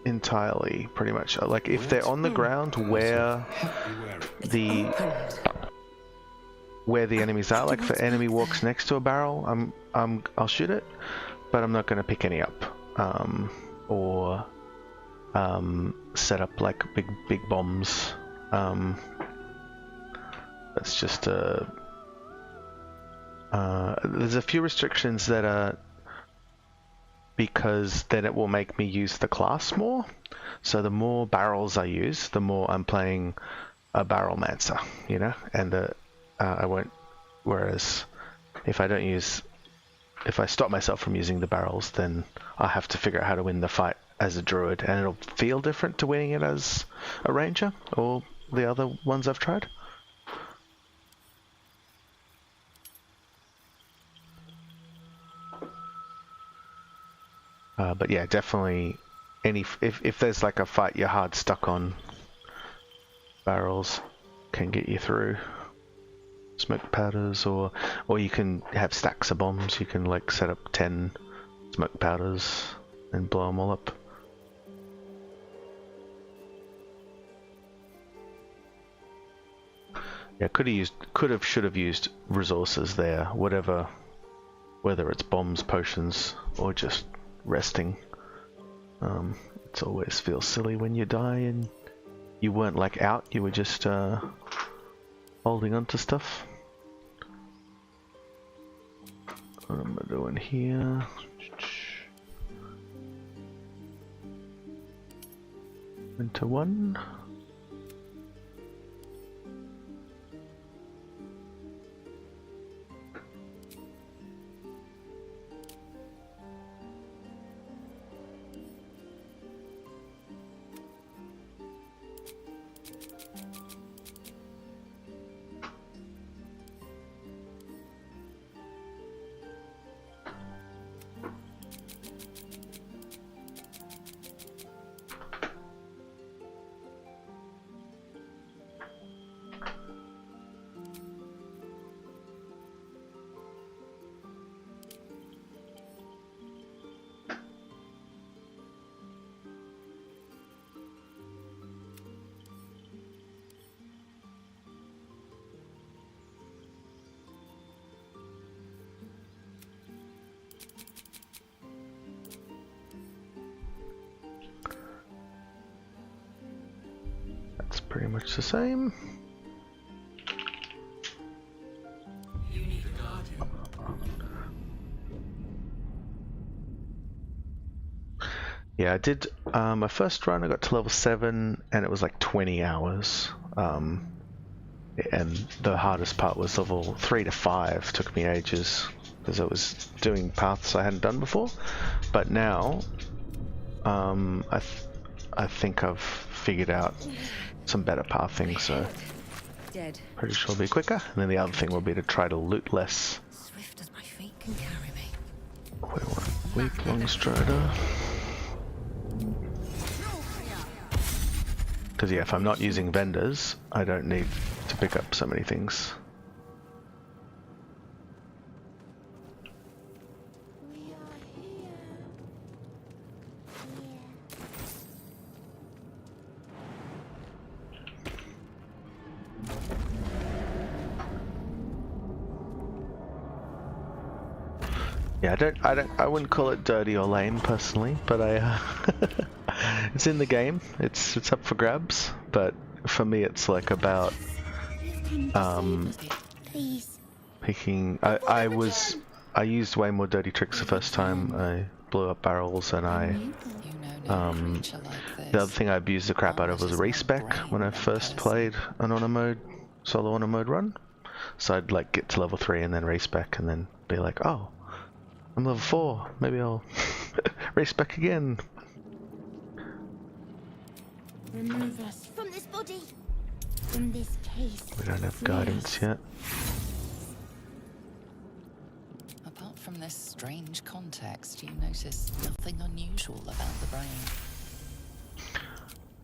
entirely, pretty much. Like if they're on the ground where the enemies are, like if an enemy walks next to a barrel, I'll shoot it, but I'm not going to pick any up or set up like big bombs. That's just there's a few restrictions that are because then it will make me use the class more. So the more barrels I use, the more I'm playing a barrelmancer, you know, and I won't. Whereas if I stop myself from using the barrels, then I have to figure out how to win the fight as a druid, and it'll feel different to winning it as a ranger or the other ones I've tried. But yeah, definitely if there's like a fight you're hard stuck on, barrels can get you through. Smoke powders, or you can have stacks of bombs. You can like set up 10 smoke powders and blow them all up. Yeah, should have used resources there, whatever, whether it's bombs, potions, or just resting. It always feels silly when you die and you weren't like out, you were just holding on to stuff. What am I doing here? Into 1. Pretty much the same. Yeah, I did my first run. I got to level 7, and it was like 20 hours. And the hardest part was level 3 to 5. Took me ages because I was doing paths I hadn't done before. But now, I think I've figured out some better pathing, so pretty sure it'll be quicker. And then the other thing will be to try to loot less. Swift as my feet can carry me. We want weak long strider. Because yeah, if I'm not using vendors, I don't need to pick up so many things. Yeah, I wouldn't call it dirty or lame personally, but it's in the game. It's up for grabs, but for me, it's like about Please. picking. I used way more dirty tricks the first time. I blew up barrels, and You know no creature like the other this. thing I abused the crap out of was a respec when I first played an solo honor mode run. So I'd like get to level 3 and then respec, and then be like, oh, I'm level 4. Maybe I'll respec again. Remove us from this body, from this case. We don't have guidance yet. Apart from this strange context, you notice nothing unusual about the brain.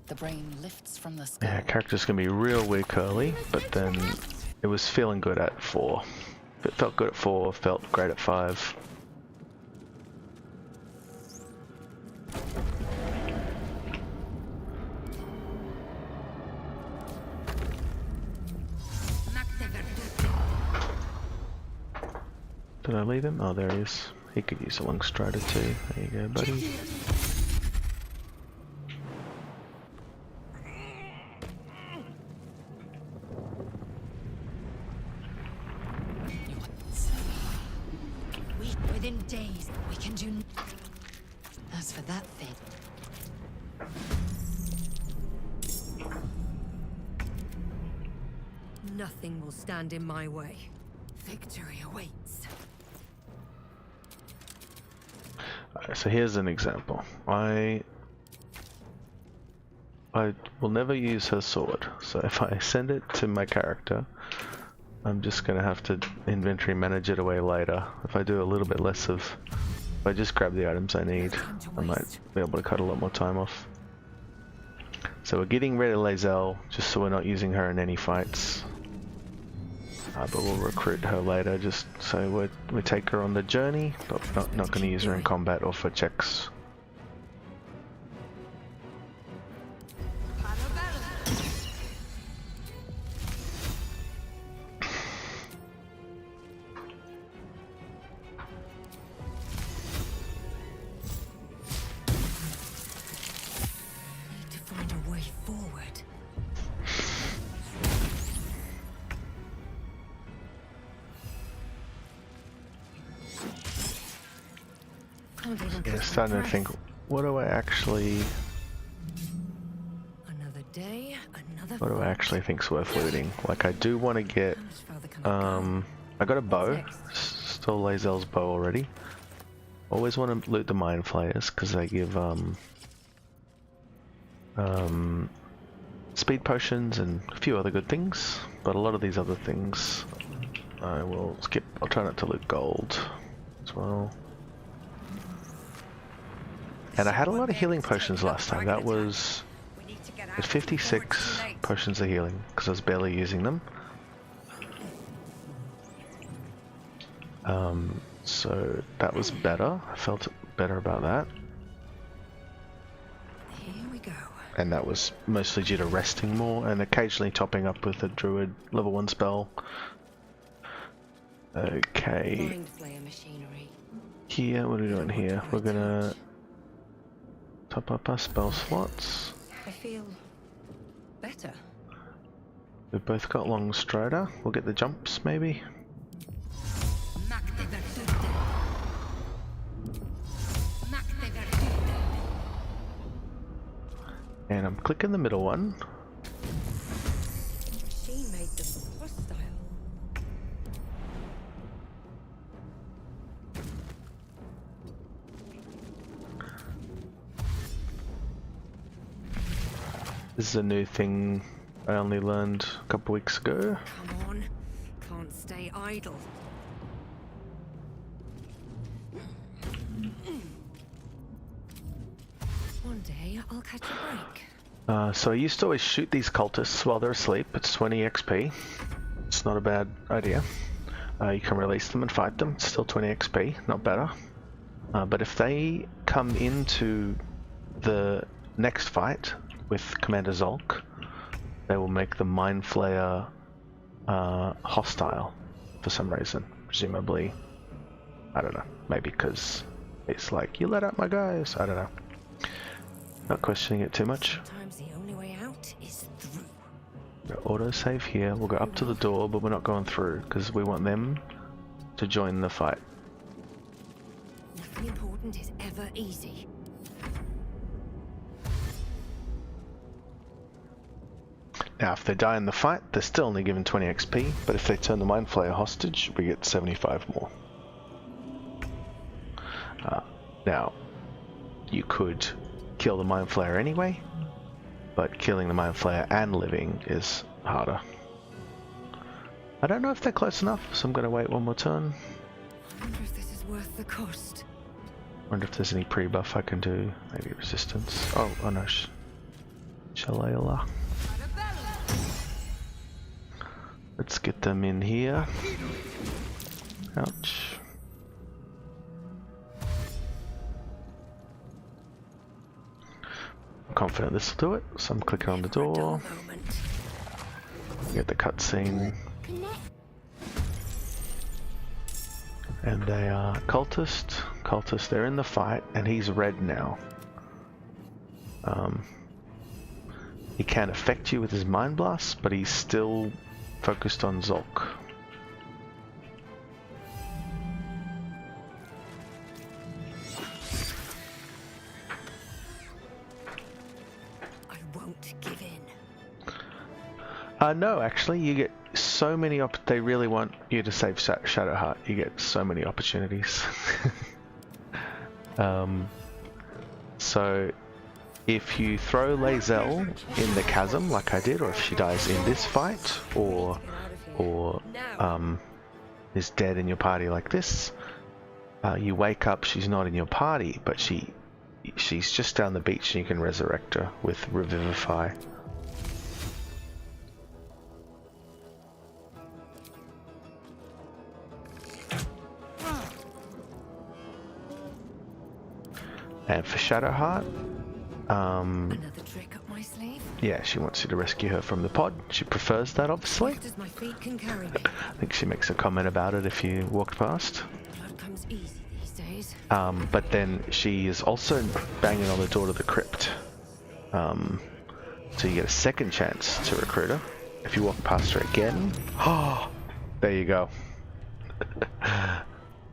The brain lifts from the skull. Yeah, character's gonna be real weak early, but then it was feeling good at 4. It felt good at 4, felt great at 5. Did I leave him? Oh, there he is. He could use a long strider too. There you go, buddy. Within days, we can do. As for that thing. Nothing will stand in my way. Victory awaits. Alright, so here's an example. I will never use her sword, so if I send it to my character, I'm just gonna have to inventory manage it away later. If I do a little bit less of, if I just grab the items I need, I might be able to cut a lot more time off. So we're getting rid of Lae'zel, just so we're not using her in any fights. But we'll recruit her later, just so we take her on the journey, but we're not going to use her in combat or for checks. Need to find a way forward. Yeah, starting to think, what do I actually think's worth looting? Like, I do want to get, I got a bow, stole Lae'zel's bow already. Always want to loot the Mind Flayers, because they give, speed potions and a few other good things, but a lot of these other things I will skip. I'll try not to loot gold as well. And I had a lot of healing potions last time. That was 56 potions of healing, because I was barely using them. So that was better. I felt better about that. Here we go. And that was mostly due to resting more and occasionally topping up with a druid level 1 spell. Okay. Mind flayer machinery. Here, what are we doing here? We're gonna top up our spell slots. I feel better. We've both got long strider. We'll get the jumps maybe. And I'm clicking the middle one. She made them hostile. This is a new thing I only learned a couple weeks ago. Come on, can't stay idle. One day I'll catch a break. So I used to always shoot these cultists while they're asleep. It's 20 XP. It's not a bad idea. You can release them and fight them. It's still 20 XP, not better. But if they come into the next fight with Commander Zolk, they will make the Mind Flayer hostile for some reason, presumably I don't know. Maybe because it's like, you let out my guys. I don't know. Not questioning it too much. Sometimes the only way out is through. Autosave here. We'll go up to the door, but we're not going through because we want them to join the fight. Nothing important is ever easy. Now, if they die in the fight, they're still only given 20 XP, but if they turn the Mind Flayer hostage, we get 75 more. Now, you could kill the Mind Flayer anyway, but killing the Mind Flayer and living is harder. I don't know if they're close enough, so I'm going to wait one more turn. I wonder if this is worth the cost. Wonder if there's any pre-buff I can do. Maybe resistance. Oh no. Shalala. Let's get them in here. Ouch. I'm confident this will do it, so I'm clicking on the door. Get the cutscene. And they are cultist. Cultist, they're in the fight, and he's red now. He can affect you with his Mind Blast, but he's still focused on Zulk. I won't give in. No, actually, you get so many they really want you to save Shadowheart. You get so many opportunities. So if you throw Lae'zel in the chasm like I did, or if she dies in this fight, or is dead in your party like this, you wake up, she's not in your party, but she's just down the beach and you can resurrect her with Revivify. And for Shadowheart, Another trick up my sleeve. yeah, she wants you to rescue her from the pod. She prefers that, obviously. Just as my feet can carry me. I think she makes a comment about it if you walked past. Blood comes easy these days. But then she is also banging on the door to the crypt. So you get a second chance to recruit her. If you walk past her again, oh, there you go.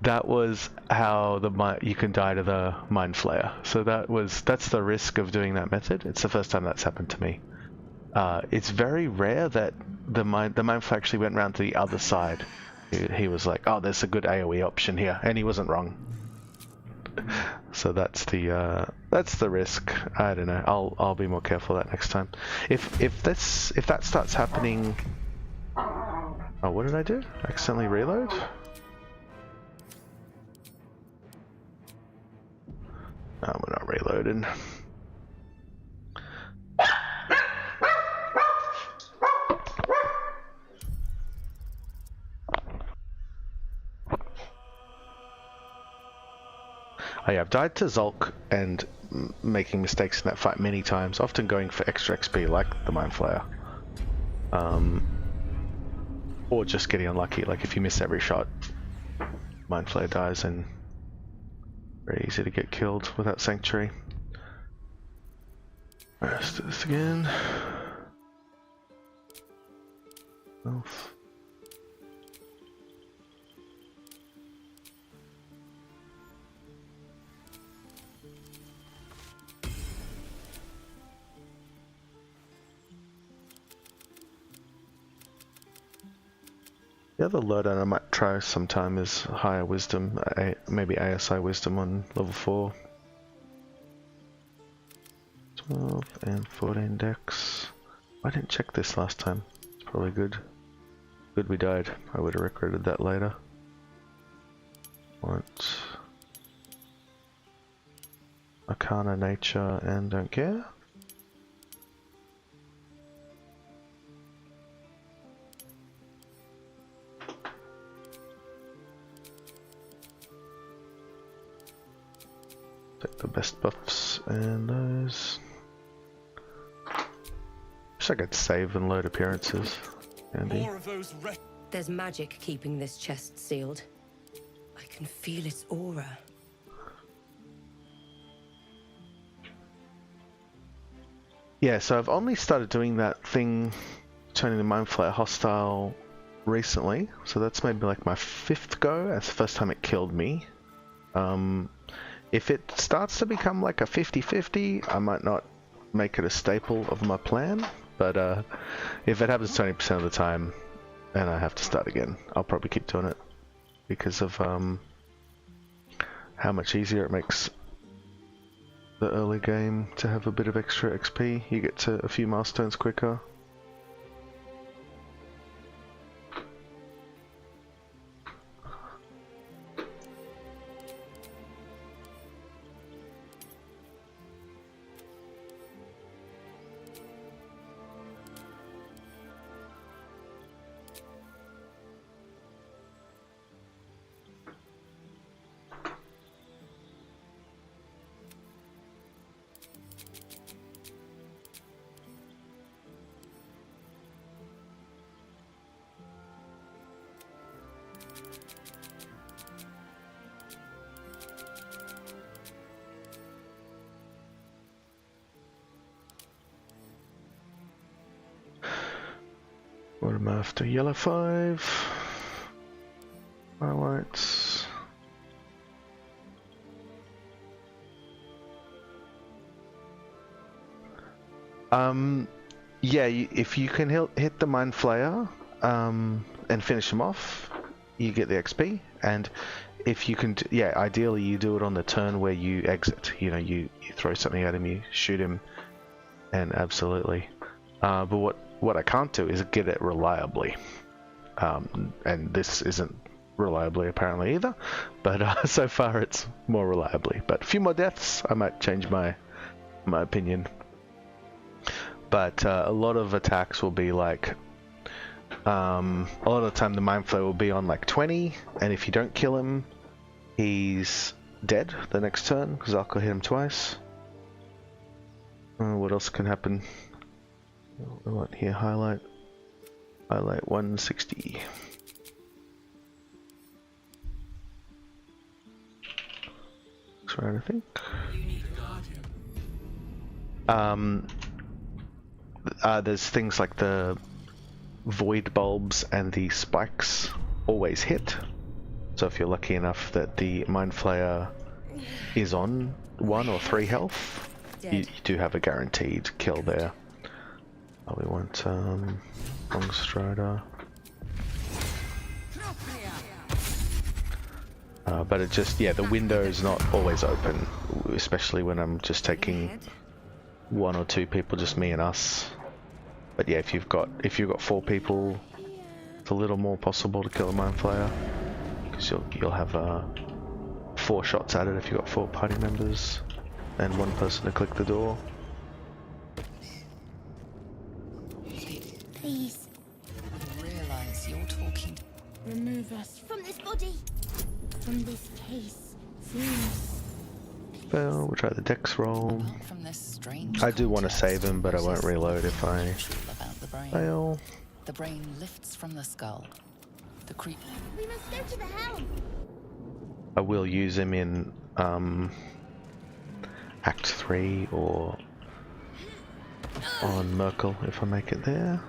That was how you can die to the Mind Flayer. So that's the risk of doing that method. It's the first time that's happened to me. It's very rare that the Mind Flayer actually went around to the other side. He was like, oh, there's a good AoE option here, and he wasn't wrong. So that's the risk. I don't know. I'll be more careful that next time. If that starts happening. Oh, what did I do? Accidentally reload? No, we're not reloading. Oh yeah, I've died to Zulk and making mistakes in that fight many times, often going for extra XP like the Mind Flayer. Or just getting unlucky, like if you miss every shot, Mind Flayer dies and very easy to get killed without Sanctuary. Alright, let's do this again. Health. The other loadout I might try sometime is higher wisdom, maybe ASI wisdom on level 4. 12 and 14 dex. I didn't check this last time. It's probably good. Good we died. I would have regretted that later. Want Arcana, Nature, and don't care. Take the best buffs and those. Wish I could save and load appearances. Andy. There's magic keeping this chest sealed. I can feel its aura. Yeah, so I've only started doing that thing, turning the Mind Flayer hostile recently. So that's maybe like my 5th go. That's the first time it killed me. If it starts to become like a 50-50, I might not make it a staple of my plan. But if it happens 20% of the time and I have to start again, I'll probably keep doing it because of how much easier it makes the early game to have a bit of extra XP. You get to a few milestones quicker. What am I after? Yellow 5. Highlights. Yeah, if you can hit the Mind Flayer and finish him off, you get the XP. And if you can, yeah, ideally you do it on the turn where you exit. You know, you throw something at him, you shoot him, and absolutely. But what I can't do is get it reliably, and this isn't reliably apparently either, but so far it's more reliably. But a few more deaths, I might change my opinion. But a lot of attacks will be like, a lot of the time the Mind Flayer will be on like 20, and if you don't kill him, he's dead the next turn, because I'll hit him twice. What else can happen? What here? Highlight 160. Looks right, I think. There's things like the void bulbs and the spikes always hit. So if you're lucky enough that the Mind Flayer is on 1 or 3 health, you do have a guaranteed kill there. We want Long Strider. But it just, yeah, the window is not always open, especially when I'm just taking 1 or 2 people, just me and us. But yeah, if you've got 4 people, it's a little more possible to kill a Mind Flayer, because you'll have 4 shots at it if you've got 4 party members and 1 person to click the door. Please. You realize you're talking. Remove us from this body. From this case. Please. Fail, we'll try the dex roll. Apart from this strange I do want to context, save him, but I won't reload if I unusual about the brain. fail. The brain lifts from the skull. The creep. We must go to the helm. I will use him in Act 3 or on Merkel if I make it there.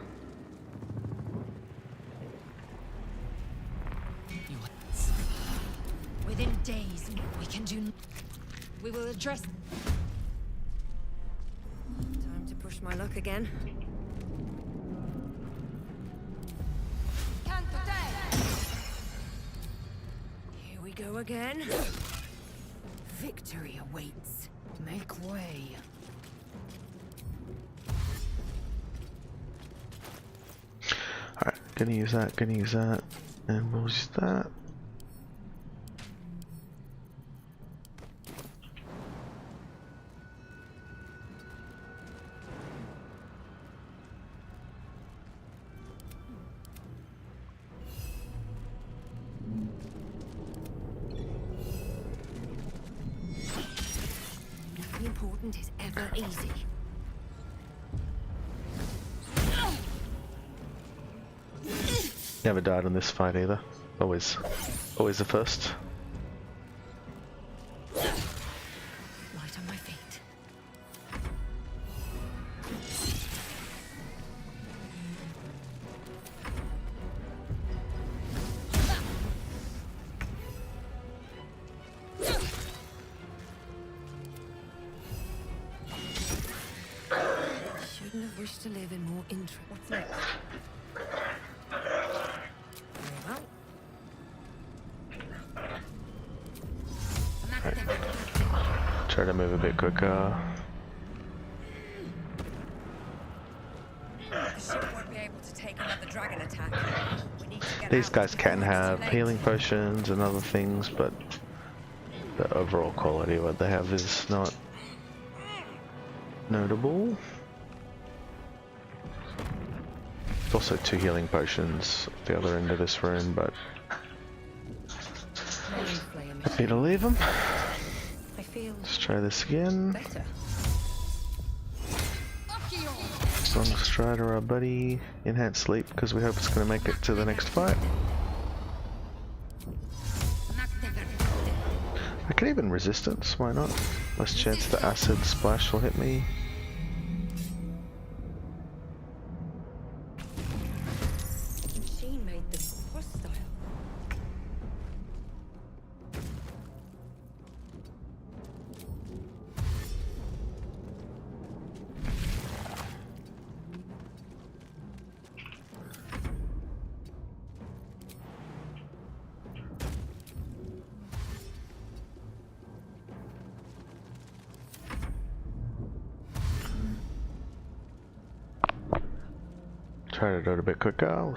Within days, we can do. We will address. Time to push my luck again. Here we go again. Victory awaits. Make way. Alright, gonna use that, and we'll use that. Nothing important is ever easy. Never died in this fight either. Always the first. on my feet. Shouldn't have wished to live in more interest. What's next? Well. Try to move a bit quicker. The ship won't be able to take another dragon attack. We need to get These out guys before can it's too have late. healing potions and other things, but the overall quality of what they have is not notable. There's also 2 healing potions at the other end of this room, but happy to leave them. I feel Let's try this again. better. Strong Strider, our buddy. Enhanced sleep, because we hope it's going to make it to the next fight. I could even resistance, why not? Less chance the acid splash will hit me. Machine made this hostile. Try to do it a bit quicker.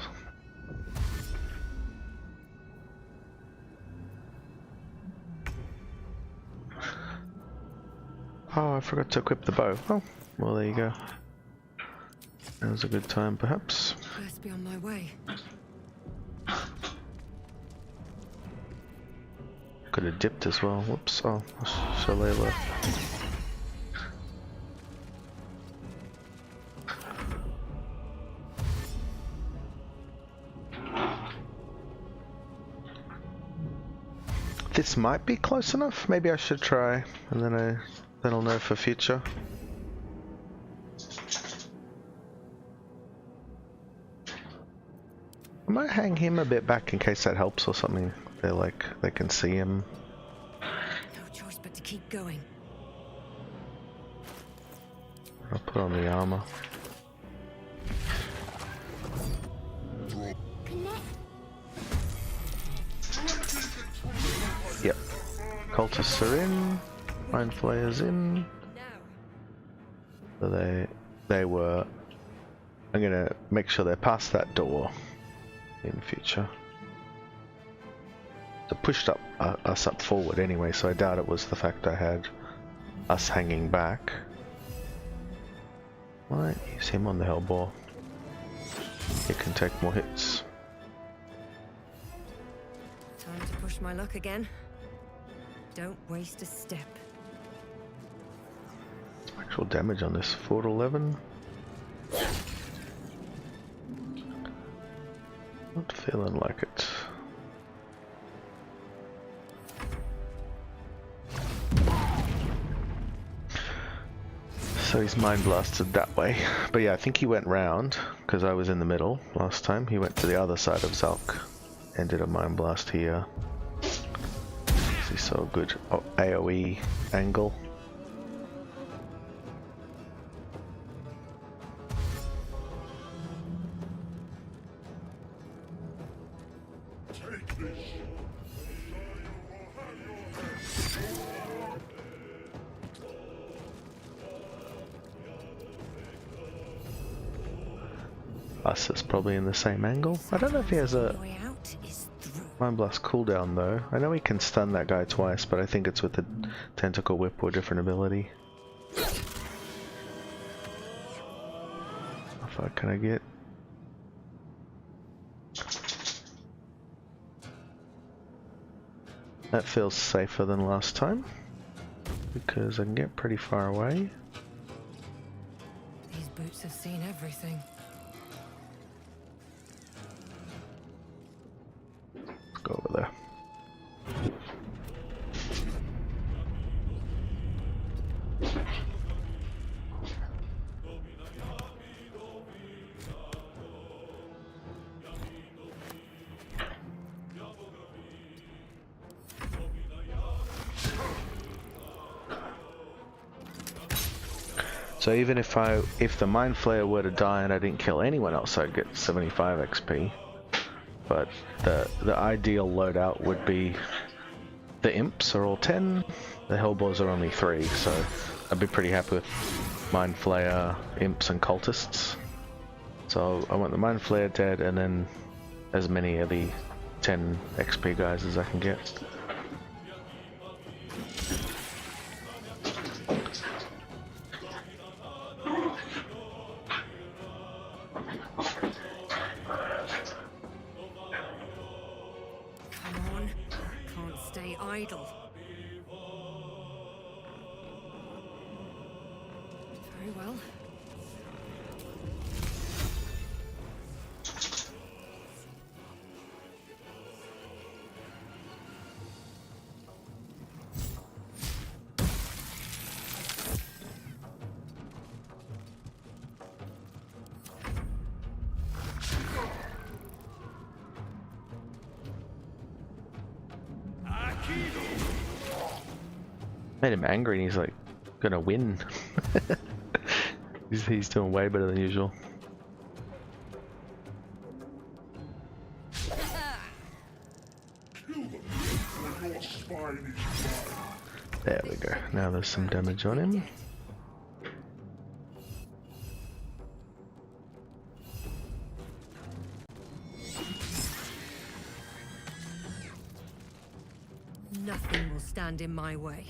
Oh, I forgot to equip the bow. Oh, well there you go. That was a good time, perhaps. Best be on my way. Could have dipped as well. Whoops. Oh, Shalala. This might be close enough. Maybe I should try, and then I'll know for future. I might hang him a bit back in case that helps or something. They can see him. No choice but to keep going. I'll put on the armor. Yep. Cultists are in. Mind Flayers in. So they were. I'm gonna make sure they're past that door in future. It pushed us up forward anyway, so I doubt it was the fact I had us hanging back. Might use him on the Hellbore. He can take more hits. Time to push my luck again. Don't waste a step. Actual damage on this 4 to 11. Not feeling like it. So he's mind blasted that way. But yeah, I think he went round, because I was in the middle last time. He went to the other side of Zalk and did a mind blast here. He saw a good AoE angle. Us is probably in the same angle. I don't know if he has a Mind Blast cooldown though. I know he can stun that guy twice, but I think it's with the Tentacle Whip or different ability. How far can I get? That feels safer than last time, because I can get pretty far away. These boots have seen everything. Go over there. So even if the Mind Flayer were to die and I didn't kill anyone else, I'd get 75 XP. But the ideal loadout would be the Imps are all 10, the Hellboars are only 3, so I'd be pretty happy with Mind Flayer, Imps and Cultists. So I want the Mind Flayer dead and then as many of the 10 XP guys as I can get. Idle. Very well. Made him angry and he's like gonna win. he's doing way better than usual. There we go. Now there's some damage on him. Nothing will stand in my way.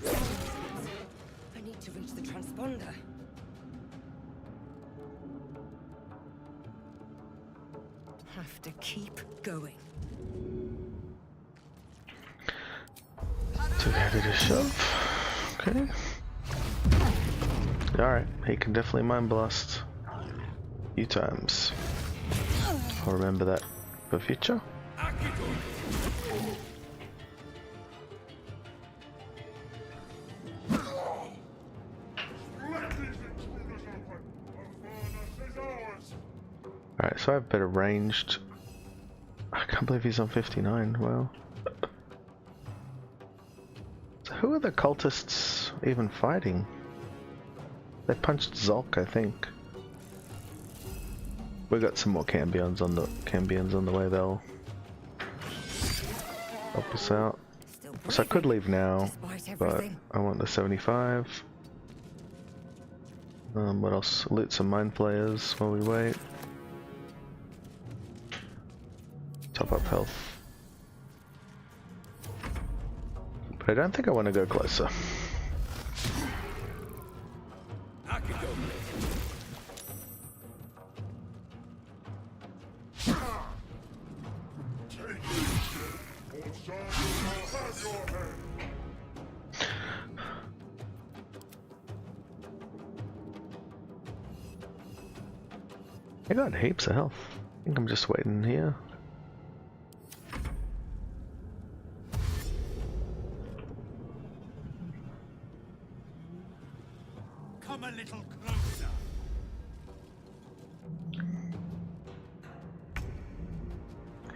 I need to reach the transponder. Have to keep going. Two-handed a shove. Okay. Alright, he can definitely Mind Blast a few times. I'll remember that for future. Alright, so I have better ranged. I can't believe he's on 59, wow. So who are the cultists even fighting? They punched Zulk, I think. We got some more Cambions on the way, they'll help us out. So I could leave now, but I want the 75. What else? Loot some Mind Flayers while we wait. Top up health. But I don't think I want to go closer. I got heaps of health. I think I'm just waiting here. Come a little closer.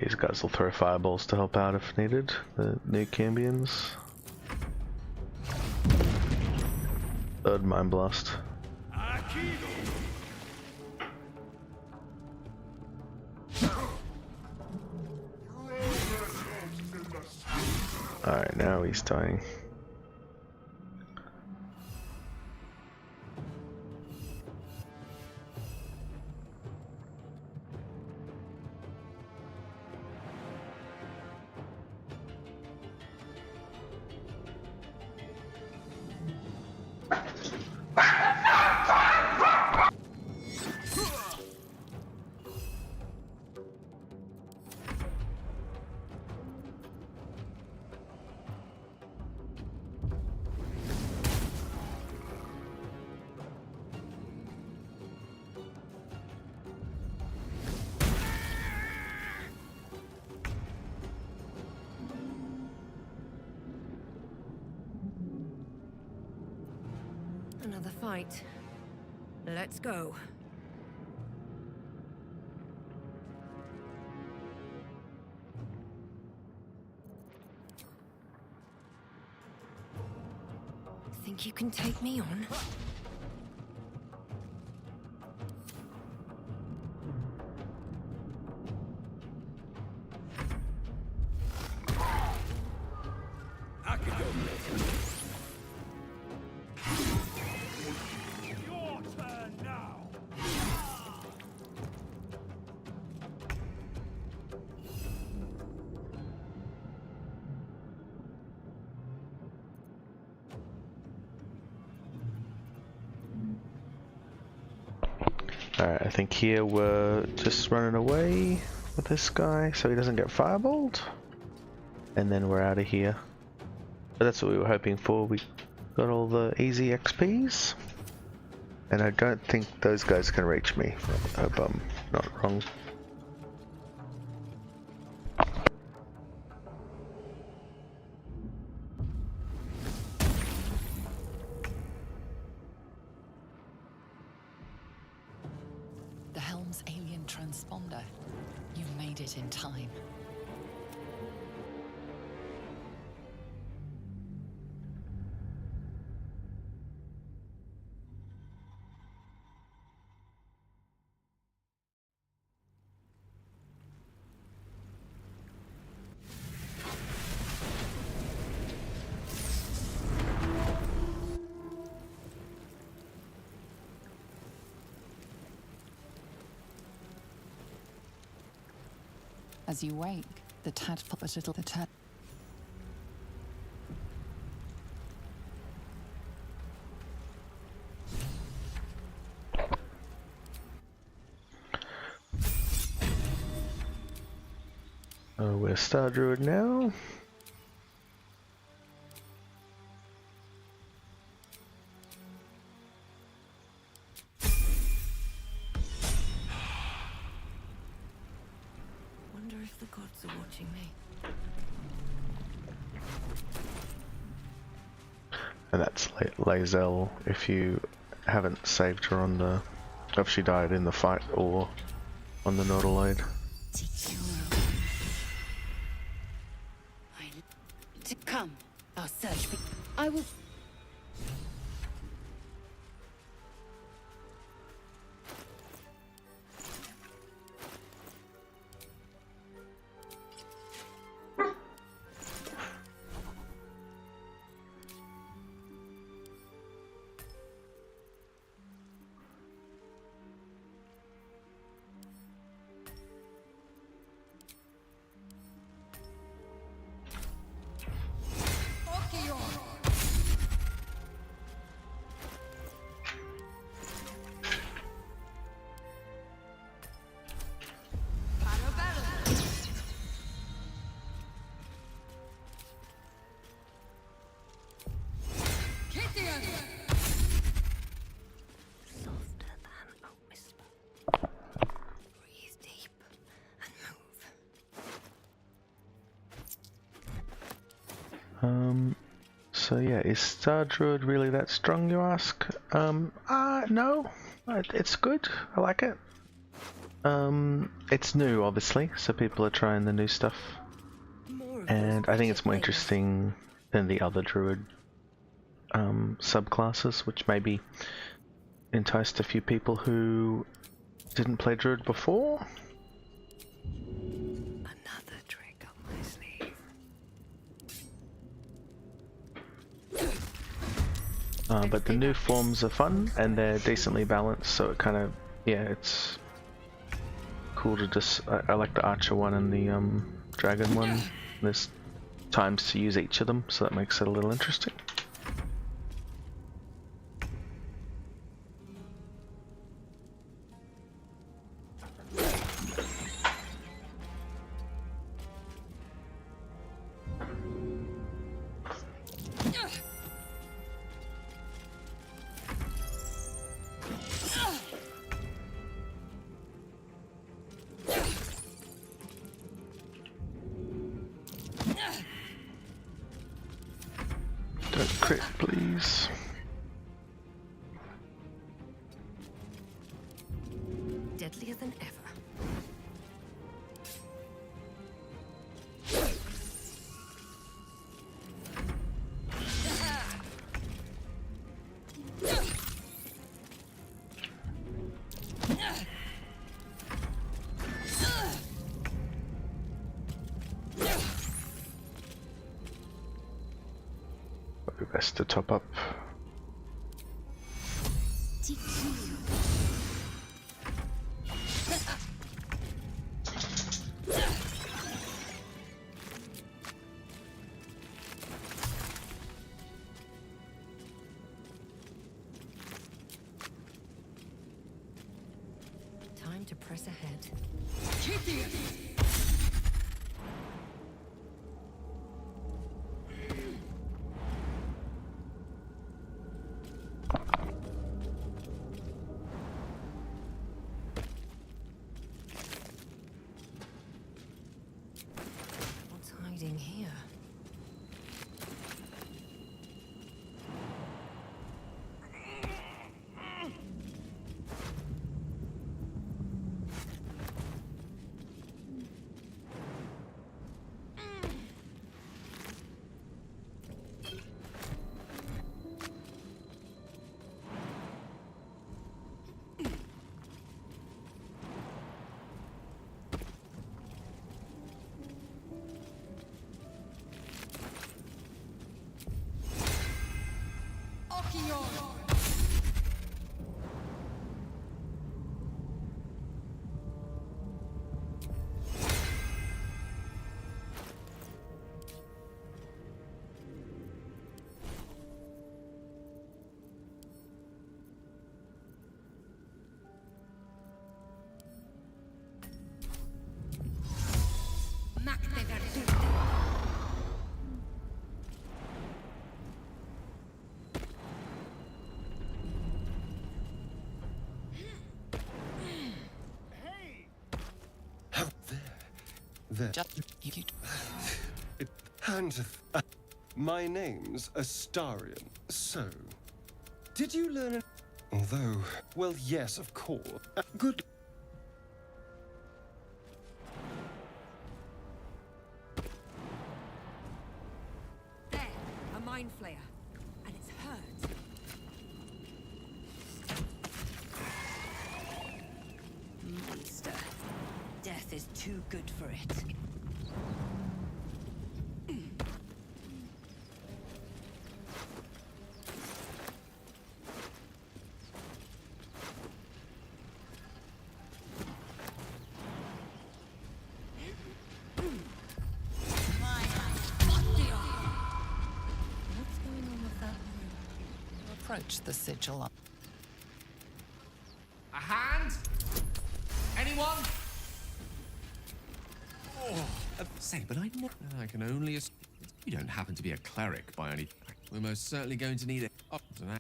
These guys will throw fireballs to help out if needed. The new Cambions. Third Mind Blast. Alright, now he's dying. Another fight. Let's go. Think you can take me on? Alright, I think here we're just running away with this guy so he doesn't get fireballed. And then we're out of here. But that's what we were hoping for. We got all the easy XPs. And I don't think those guys can reach me. I hope I'm not wrong. The Helm's alien transponder. You made it in time. As you wake, the tad. Oh, we're Star Druid now. Wonder if the gods are watching me. And that's Lae'zel if you haven't saved her on the... if she died in the fight or on the Nautiloid. To come, our search. I will. So yeah, is Star Druid really that strong, you ask? No. It's good. I like it. It's new, obviously, so people are trying the new stuff. And I think it's more interesting than the other Druid subclasses, which maybe enticed a few people who didn't play Druid before. Another trick up my sleeve. But the new forms are fun and they're decently balanced, so it kind of, yeah, it's cool to just, I like the Archer one and the Dragon one. There's times to use each of them, so that makes it a little interesting. Don't crit, please. Deadlier than ever. Probably best to top up. time to press ahead. What's hiding here? There. Just you. And my name's Astarion. So, did you learn? Although, well, yes, of course. Good. There, a mind flayer. And it's hurt. Monster. Death is too good for it. What's going on with that room? Approach the sigil. A hand? Anyone? Say, but I can only assume you don't happen to be a cleric by any. We're most certainly going to need it. You're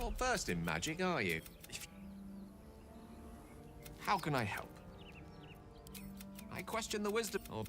not versed in magic, are you? How can I help? I question the wisdom of.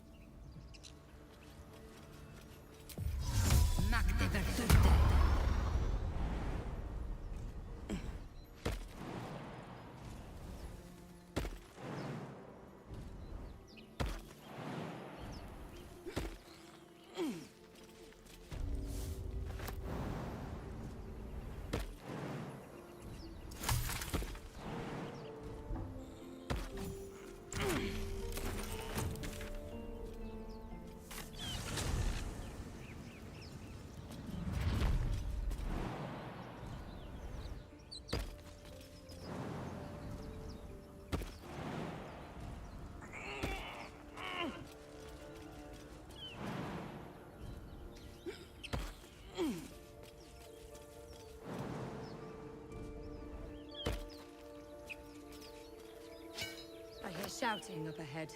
I hear shouting up ahead.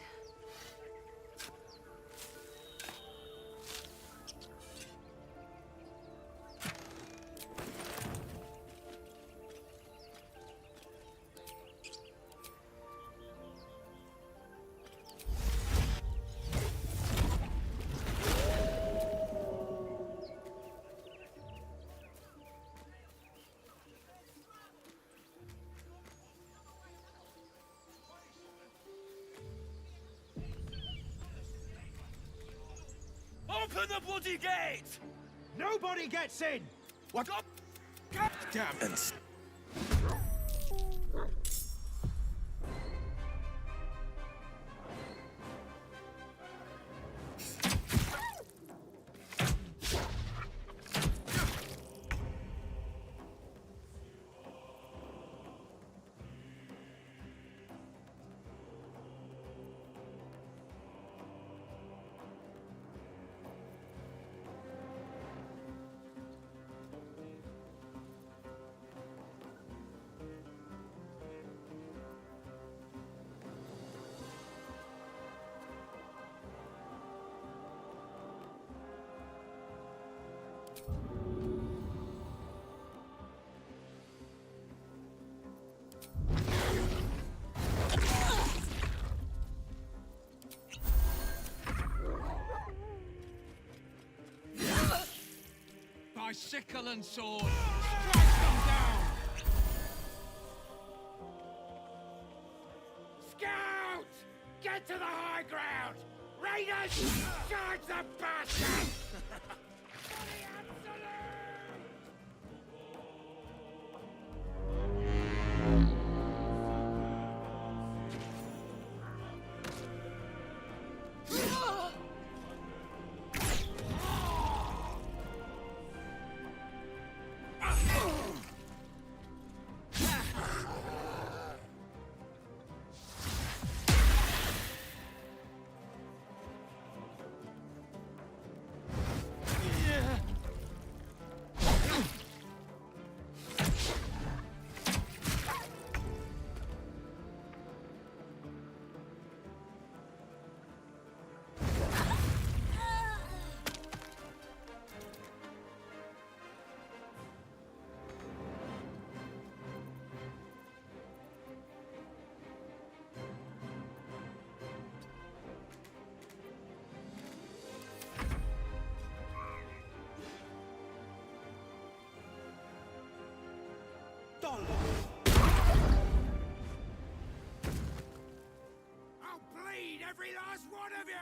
Open the bloody gate! Nobody gets in! What up? Damn it. my sickle and sword. Strike them down! Scouts! Get to the high ground! Raiders! Charge the bastards! I'll bleed every last one of you!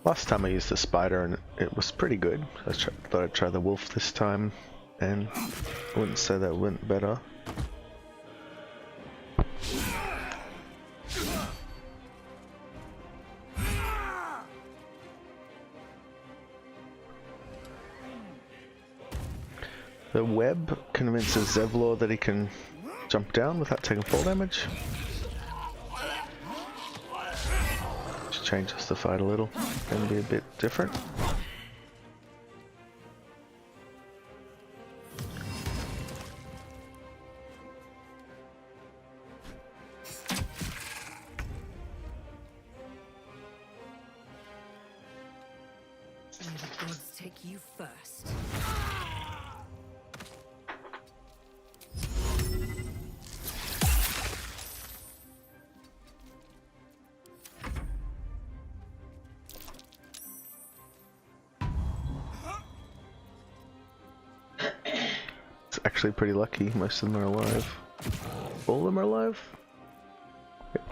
Last time I used the spider and it was pretty good. I thought I'd try the wolf this time, and I wouldn't say that went better. The web convinces Zevlor that he can jump down without taking fall damage. Just changes the fight a little and be a bit different. May the gods take you first. It's actually pretty lucky. Most of them are alive. All of them are alive? Yep.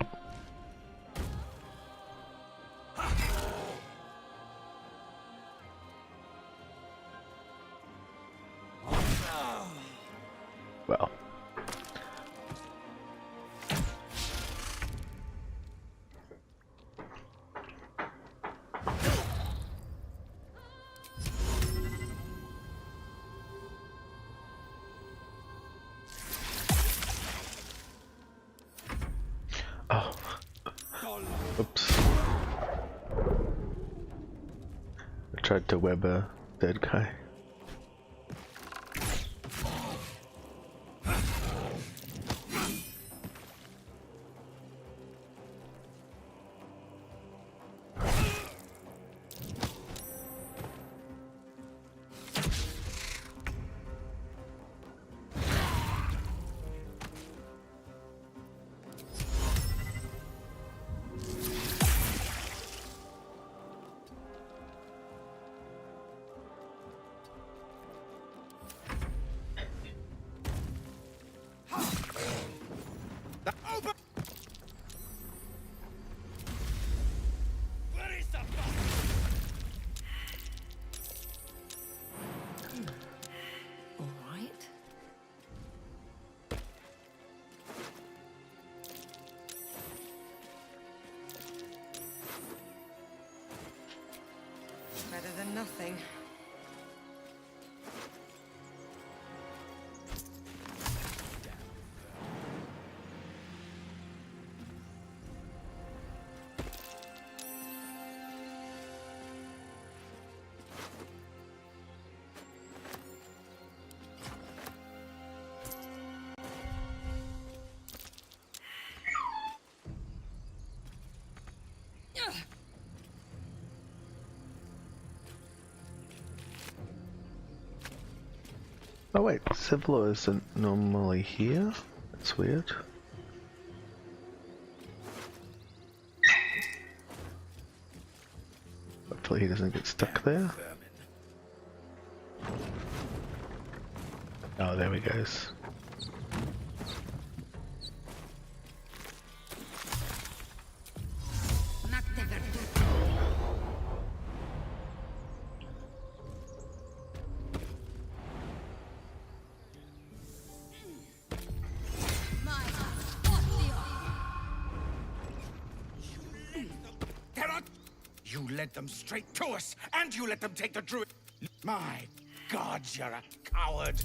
Well, Oops. I tried to web a dead guy. Better than nothing. Oh wait, Phalur isn't normally here? That's weird. Hopefully he doesn't get stuck there. Oh, there he goes. You led them straight to us, and you let them take the druid. My gods, you're a coward.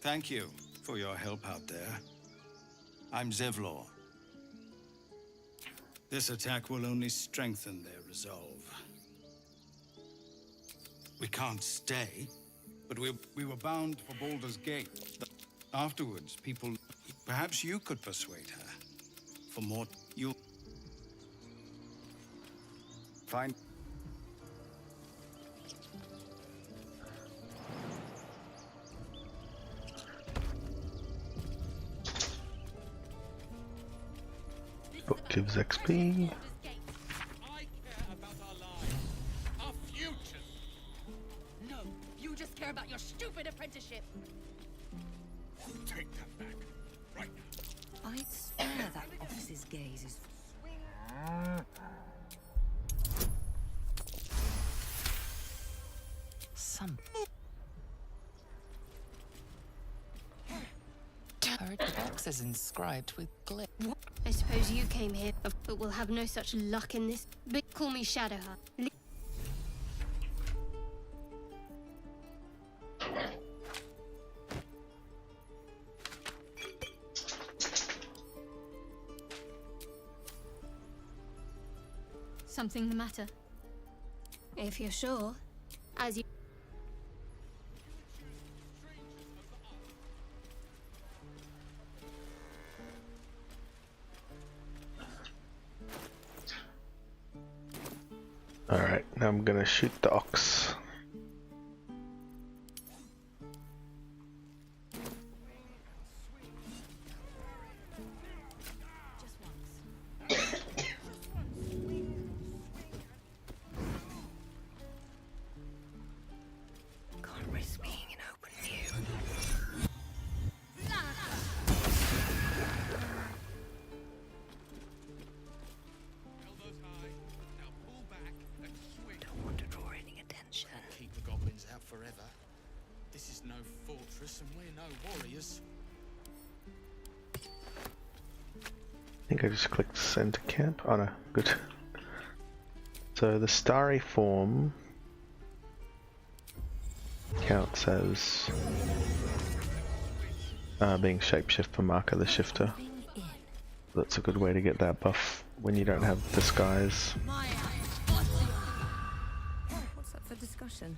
Thank you for your help out there. I'm Zevlor. This attack will only strengthen their resolve. We can't stay, but we were bound for Baldur's Gate. Afterwards, people... Perhaps you could persuade her. For more... You'll... Find... Book gives XP. Care about your stupid apprenticeship. Take that back, right now. I'd swear that officer's gaze is... Some... Heard the box is inscribed with glyph. I suppose you came here, but we'll have no such luck in this. But call me Shadowheart. Something the matter? If you're sure, as you... Alright, now I'm gonna shoot the ox. Forever. This is no fortress, and we're no warriors. I think I just clicked send to camp. Oh no, good. It's So the starry form counts as being shapeshift for Marker the Shifter. That's a good way to get that buff when you don't have disguise. What's up for discussion?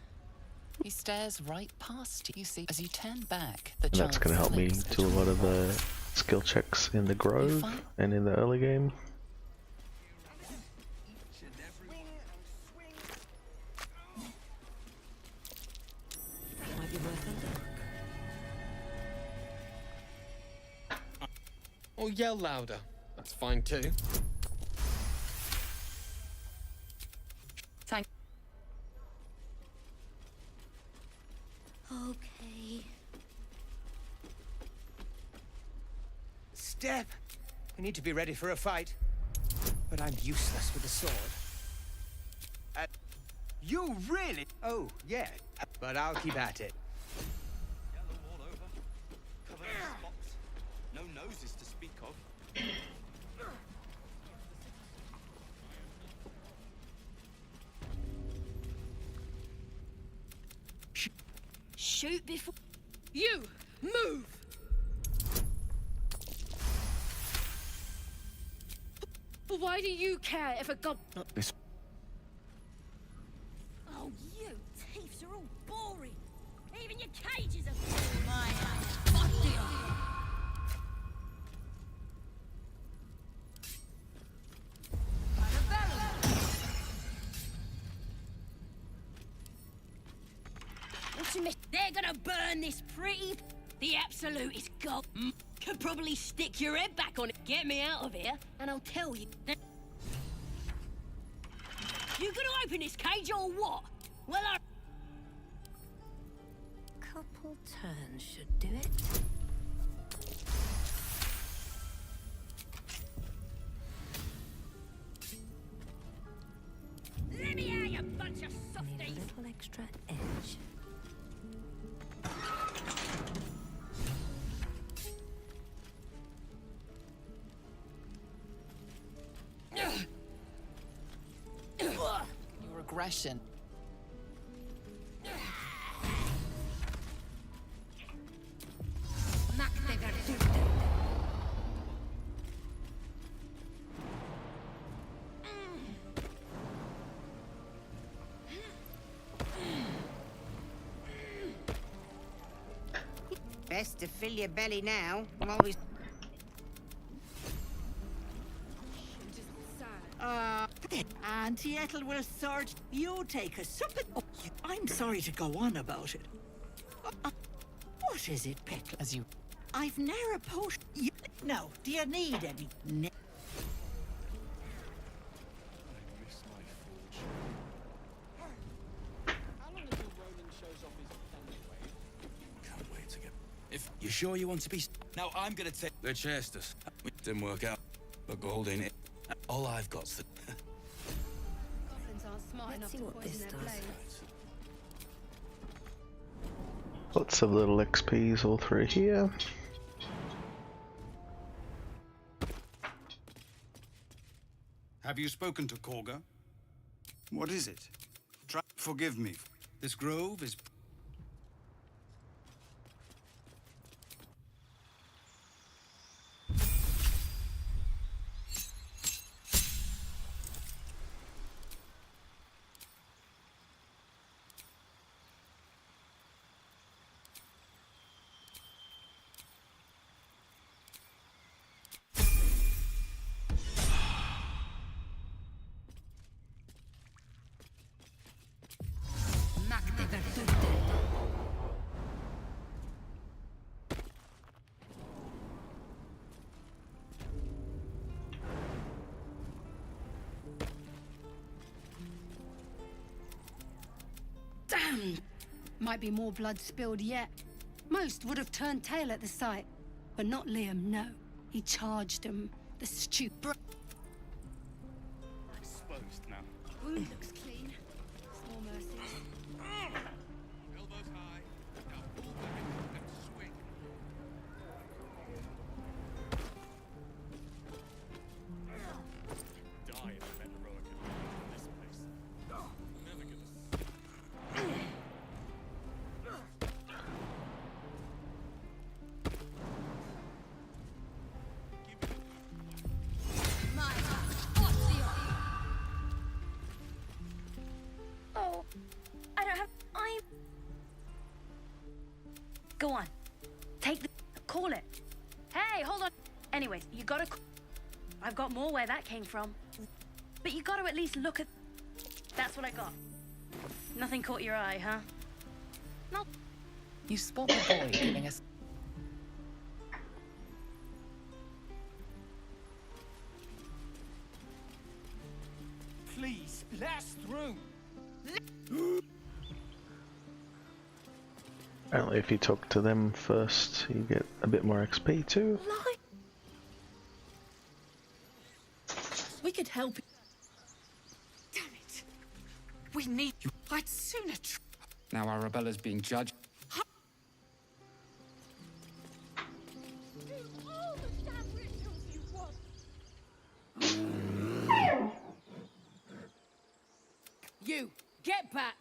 He stares right past you. You see, as you turn back, the And that's going to help me do a lot of the skill checks in the Grove and in the early game. Might be worth a look. Or yell louder. That's fine too. Thank. Okay. Step! We need to be ready for a fight. But I'm useless with a sword. You really? Oh, yeah. But I'll keep at it. Yellow all over. Covered in spots. No noses to speak of. Shoot before you move. Why do you care if a gob? Not this. Oh, you thieves are all boring. Even your cages are my What you miss? They're gonna burn this pretty. The absolute is gold. Could probably stick your head back on it. Get me out of here, and I'll tell you. You gonna open this cage or what? Well, I. Couple turns should do it. Let me out, you bunch of Need a softies. little extra edge. Your aggression. Best to fill your belly now. While we. Auntie Ethel will sort. You take a sup. Oh, I'm sorry to go on about it. What is it, Peckle? As you. I've ne'er a potion. No, do you need any? Can't wait to get. If you sure you want to be. Now I'm gonna take. They chased us. It didn't work out. But gold ain't it. All I've got's the. Goblins aren't smart Let's enough see to what poison this their does. blades. Lots of little XPs all through here. Have you spoken to Korga? What is it? Forgive me. This grove is. Damn! Might be more blood spilled yet. Most would have turned tail at the sight. But not Liam, no. He charged them. The stupid. Exposed now. Wound looks clean. Small mercies. Elbows high. Now pull back and swing. Die if I met heroic in this place. Go on. Take the... Call it. Hey, hold on. Anyways, you gotta... I've got more where that came from. But you gotta at least look at... That's what I got. Nothing caught your eye, huh? No. You spot the boy giving us... Please, blast through. Apparently if you talk to them first, you get a bit more XP too. We could help. Damn it. We need you. I'd sooner Now Arabella's being judged. You, get back!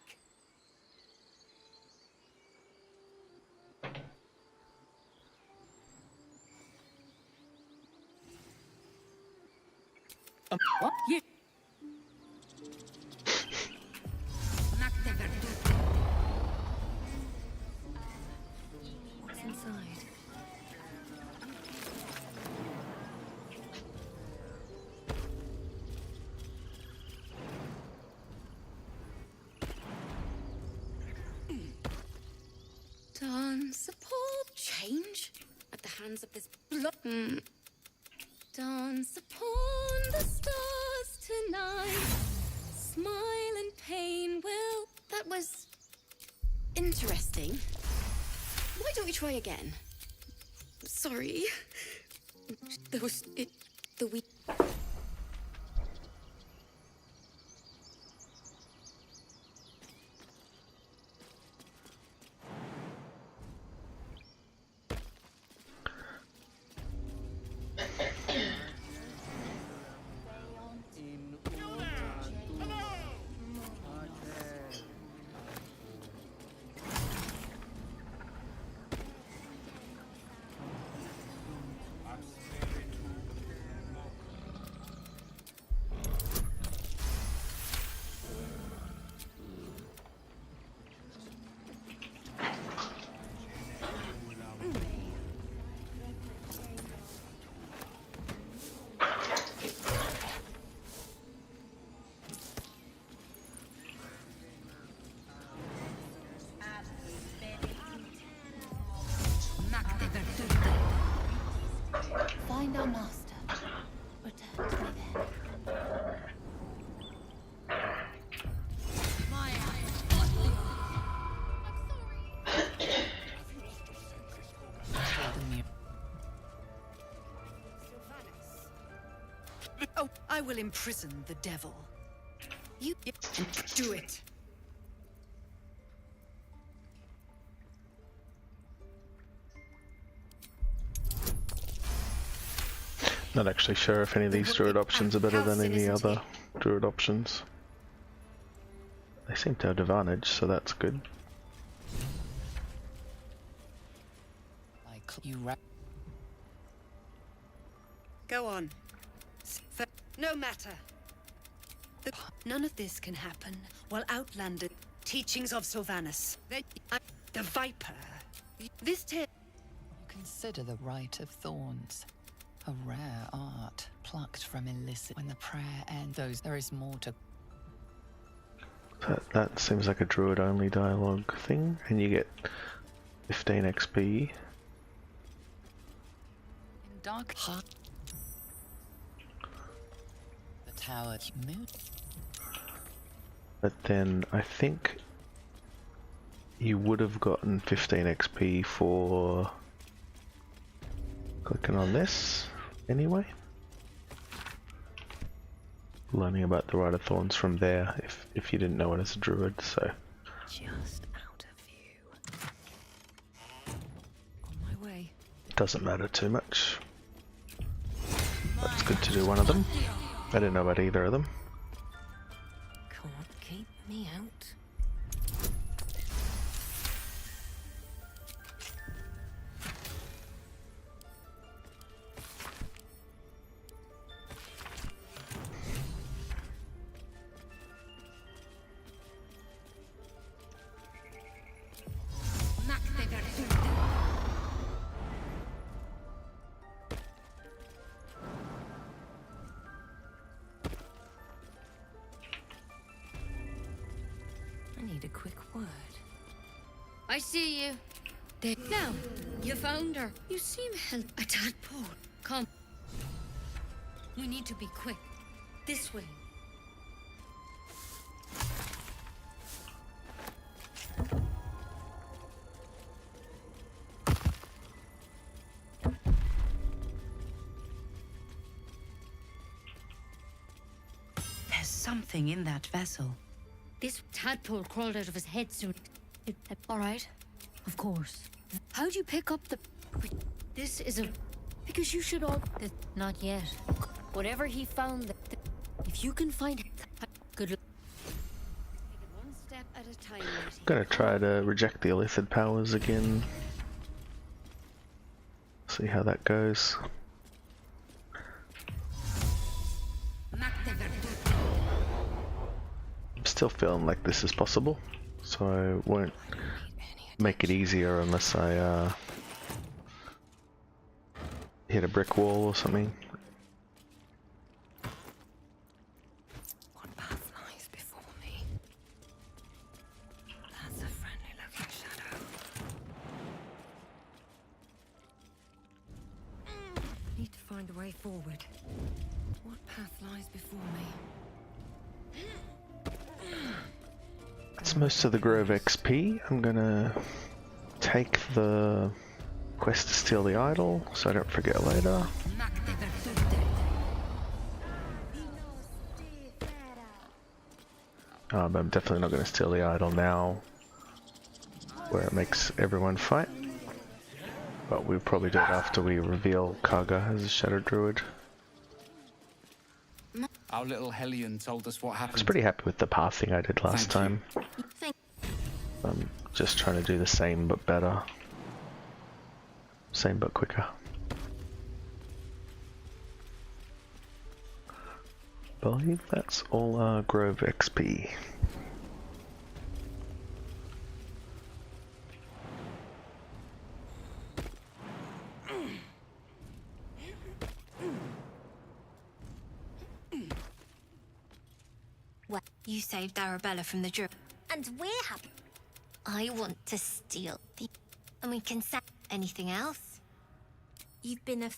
What? You... What's inside? Dance upon change at the hands of this blood. Dance upon the stars tonight. Smile and pain will. That was interesting. Why don't we try again? Sorry. There was it. The week. Find our master. Return to me then. Oh, I will imprison the devil. You do it. Not actually sure if any of these druid options are better than any other druid options. They seem to have advantage, so that's good. Go on. No matter. None of this can happen while Outlander teachings of Sylvanas. The Viper. This tale. Consider the Rite of Thorns. A rare art plucked from Illithid. When the prayer ends, there is more to. That seems like a druid only dialogue thing, and you get 15 XP. In dark heart. The tower mood. But then I think you would have gotten 15 XP for clicking on this anyway. Learning about the Rite of Thorns from there if you didn't know it as a druid, so. Just out of view. On my way. Doesn't matter too much. But it's good to do one of them. I didn't know about either of them. Can't keep me out. need a quick word. I see you. There. Now, you found her. You seem a tadpole. Come. We need to be quick. This way. There's something in that vessel. This tadpole crawled out of his head soon. All right. Of course. How'd you pick up the... This is a... Because you should all... Not yet. Whatever he found, if you can find... Good luck. Take it one step at a time, matey. Gonna try to reject the Illithid powers again. See how that goes. I'm still feeling like this is possible, so I won't make it easier unless I hit a brick wall or something. What path lies before me? That's a friendly looking shadow. Need to find a way forward. What path lies before me? That's most of the Grove XP. I'm gonna take the quest to steal the idol, so I don't forget later. I'm definitely not gonna steal the idol now, where it makes everyone fight. But we'll probably do it after we reveal Kaga as a Shadow Druid. Our little Hellion told us what I happened. was pretty happy with the pathing I did last Thank time. I'm just trying to do the same but better. Same but quicker. Believe that's all our Grove XP. Well, you saved Arabella from the Druid. And we're happy. I want to steal the... And we can say anything else. You've been a...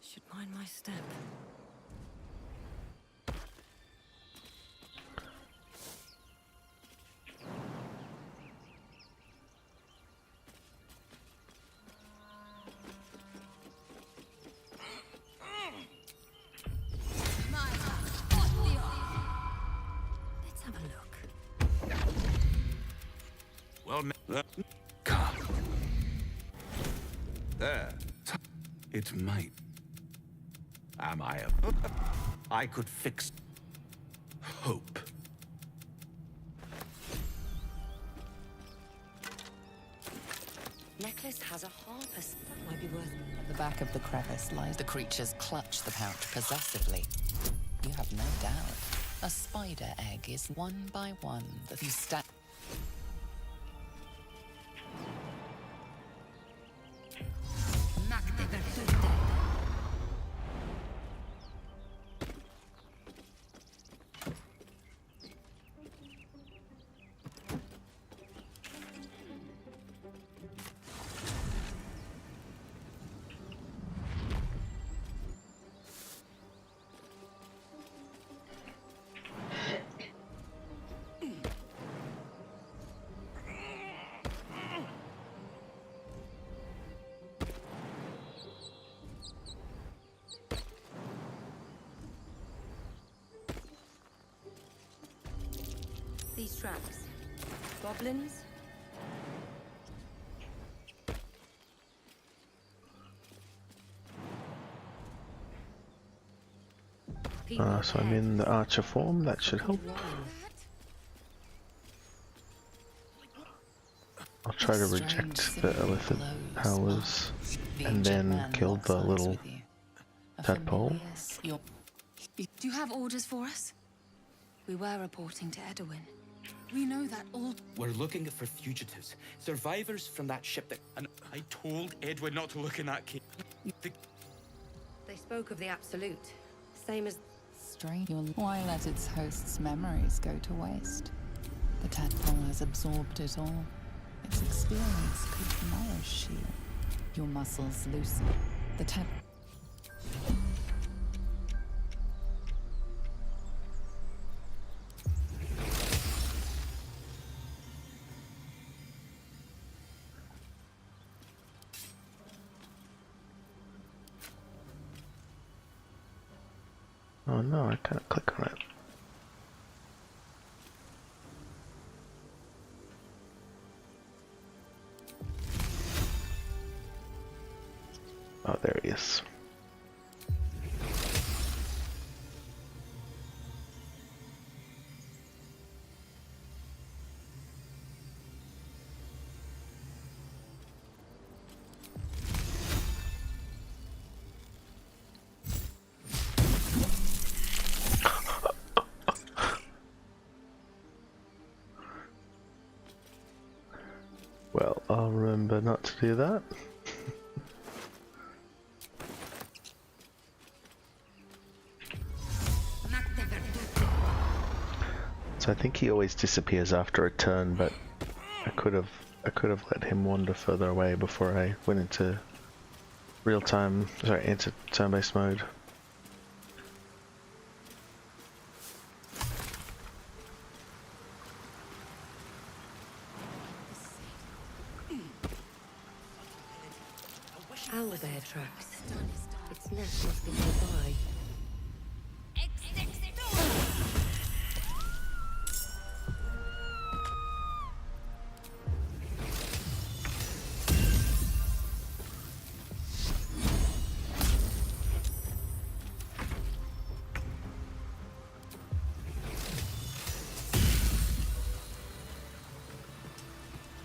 Should mind my step. Let's have a look. Well, come. There. It might. Am I a... I could fix... hope. Necklace has a harpist. That might be worth... At the back of the crevice lies the creatures clutch the pouch possessively. You have no doubt. A spider egg is one by one that you stack. These traps. Goblins? So I'm in the archer form, that should help. I'll try to reject the Illithid powers and then kill the little tadpole. Do you have orders for us? We were reporting to Edowin. We know that all... We're looking for fugitives, survivors from that ship that... And I told Edwin not to look in that cave. They spoke of the Absolute, same as... Strange. Why let its host's memories go to waste? The tadpole has absorbed it all. Its experience could nourish you. Your muscles loosen. The Oh no, I can't click on it. Oh, there he is. Well, I'll remember not to do that. So I think he always disappears after a turn, but I could have let him wander further away before I went into into turn-based mode. Owlbear tracks. Its nest must be nearby.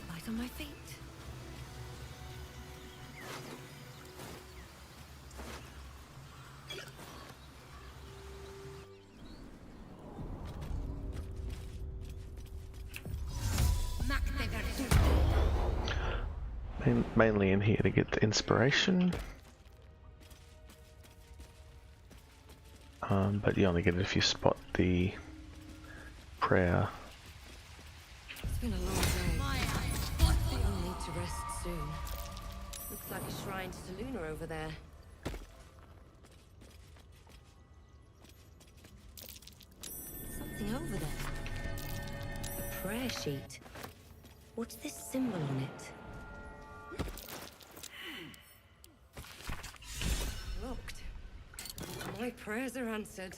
Light on my feet. Mainly in here to get the inspiration, but you only get it if you spot the prayer. It's been a long day. I'll need to rest soon. Looks like a shrine to Luna over there. Something over there. A prayer sheet. What's this symbol on it? Locked. My prayers are answered.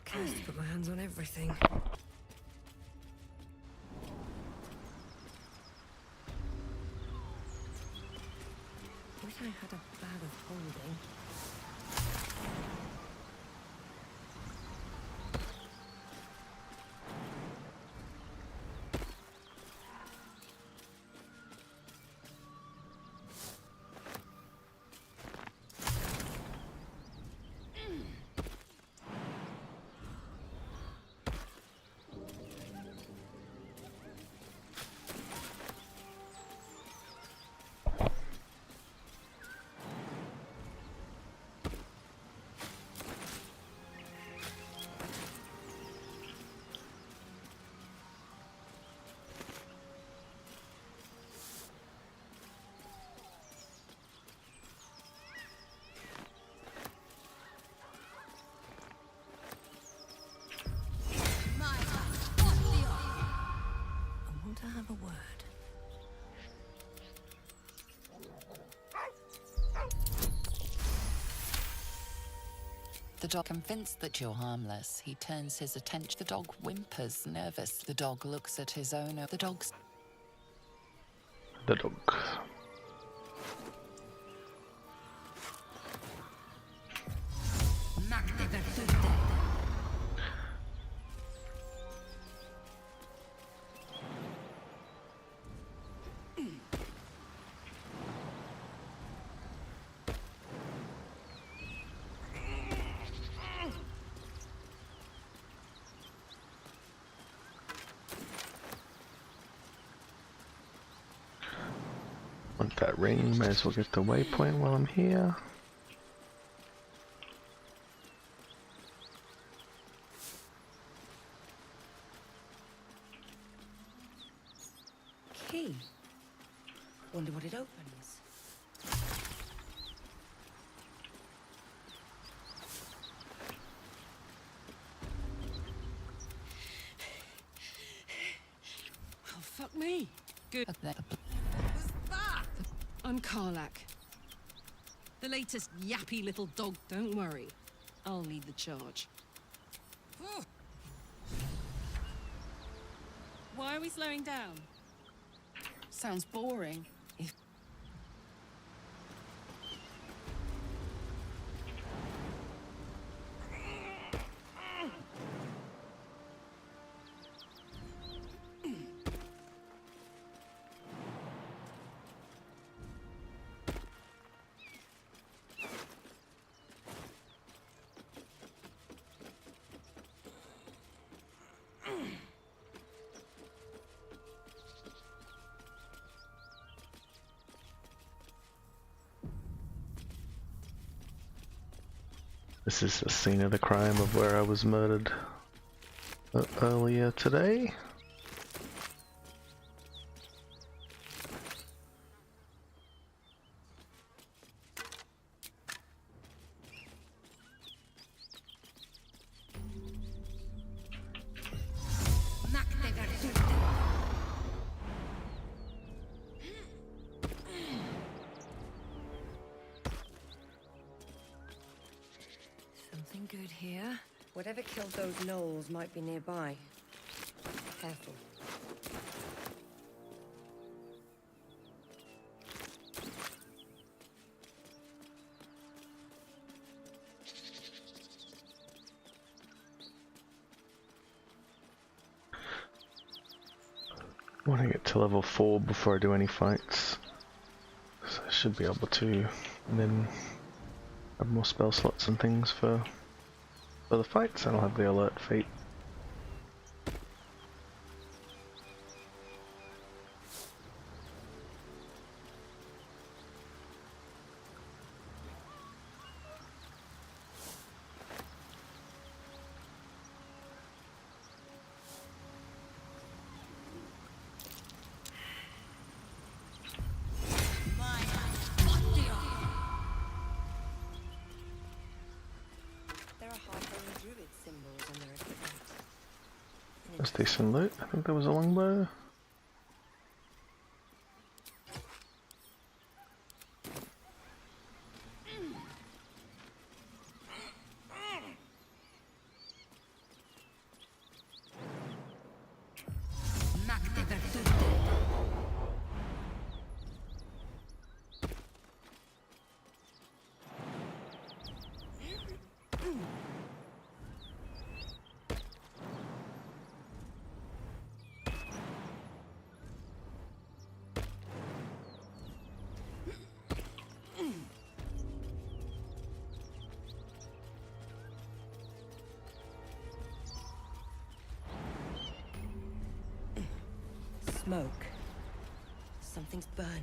Can't put my hands on everything. Wish I had a bag of holding. The dog, convinced that you're harmless, he turns his attention. The dog whimpers, nervous. The dog looks at his owner. The dog. Want that ring, may as well get the waypoint while I'm here. Key. Wonder what it opens. Oh, fuck me. Good. I'm Karlak. The latest yappy little dog. Don't worry. I'll lead the charge. Why are we slowing down? Sounds boring. This is the scene of the crime of where I was murdered earlier today. Something good here. Whatever killed those gnolls might be nearby. Careful. I want to get to level 4 before I do any fights. So I should be able to, and then have more spell slots and things for the fights, and I'll have the alert feat. That's decent loot. I think there was a longbow. Smoke. Something's burning.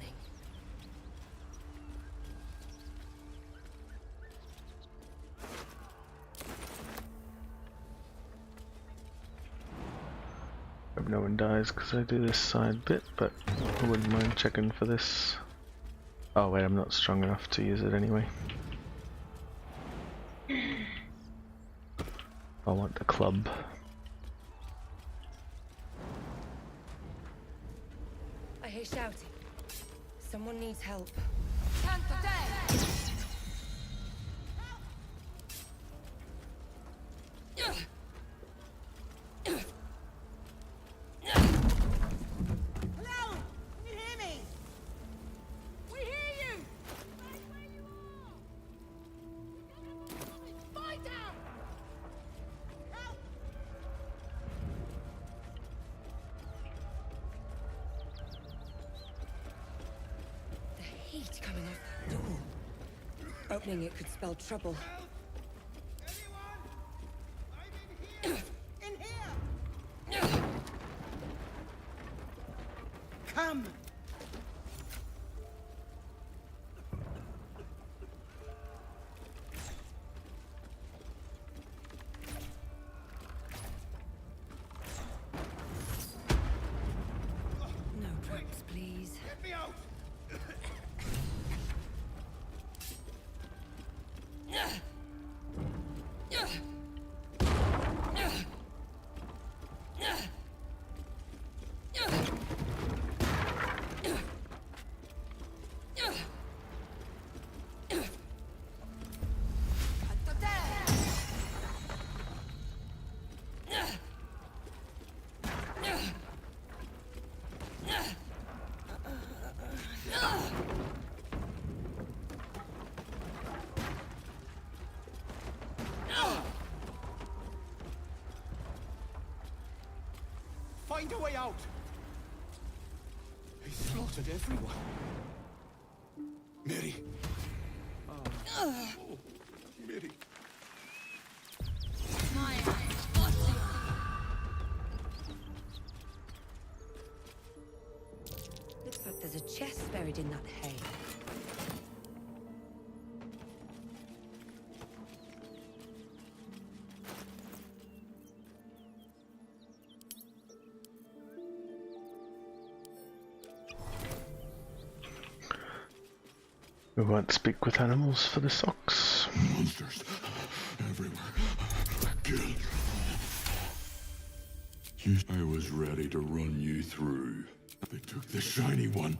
Hope no one dies because I do this side bit, but I wouldn't mind checking for this. Oh wait, I'm not strong enough to use it anyway. I want the club. I hear shouting. Someone needs help. heat coming off that door. Opening it could spell trouble. In here! Come! No traps, please. Get me out! Find a way out! He slaughtered everyone. Mary. Oh, Mary. Looks like there's a chest buried in that hay. We won't speak with animals for the socks. Monsters everywhere. Kill. I was ready to run you through. They took the shiny one.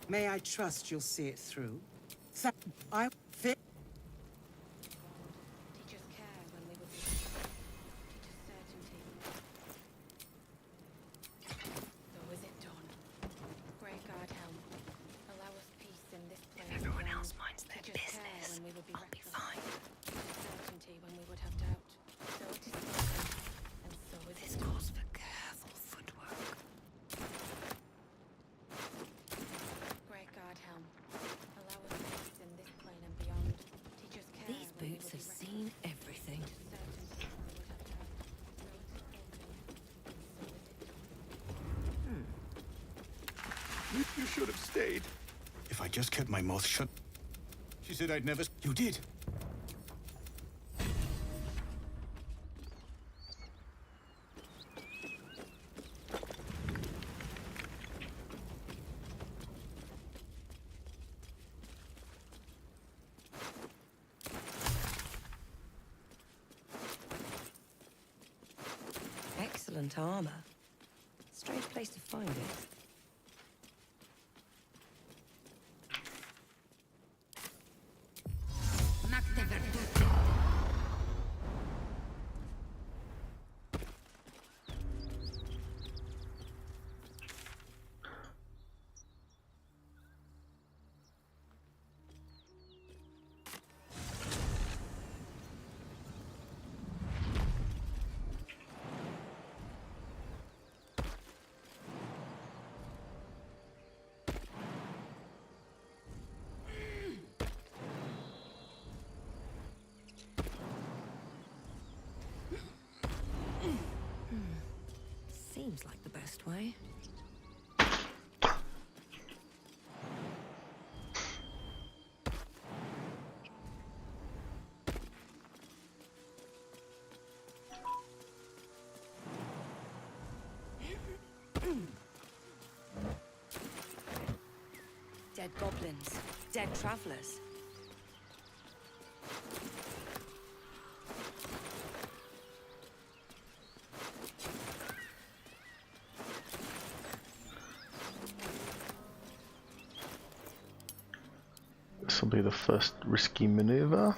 May I trust you'll see it through? I fit. Teachers care when we would be certainty. So is it done? Grey Guard helm. Allow us peace in this place. If everyone else minds their Teachers care business, when we would be I'll be fine. Certainty when we would have doubt. So it is spoken, and so is This calls for careful footwork. Grey Guard helm. Allow us peace in this plane and beyond. Teachers care. These boots have seen everything. You should have stayed. If I just kept my mouth shut. She said I'd never. You did. Excellent armor. Strange place to find it. Seems like the best way. Dead goblins, dead travelers. This will be the first risky maneuver.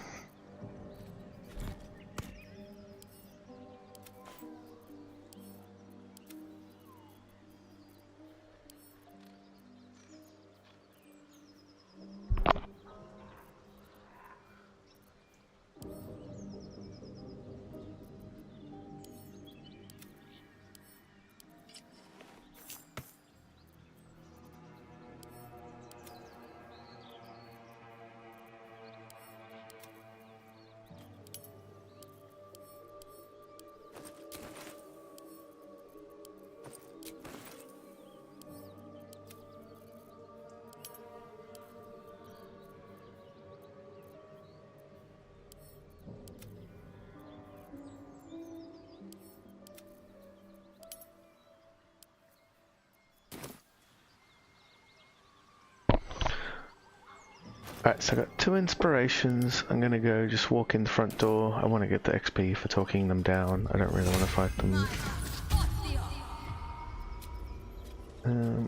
Alright, so I got 2 inspirations. I'm gonna go just walk in the front door. I want to get the XP for talking them down. I don't really want to fight them.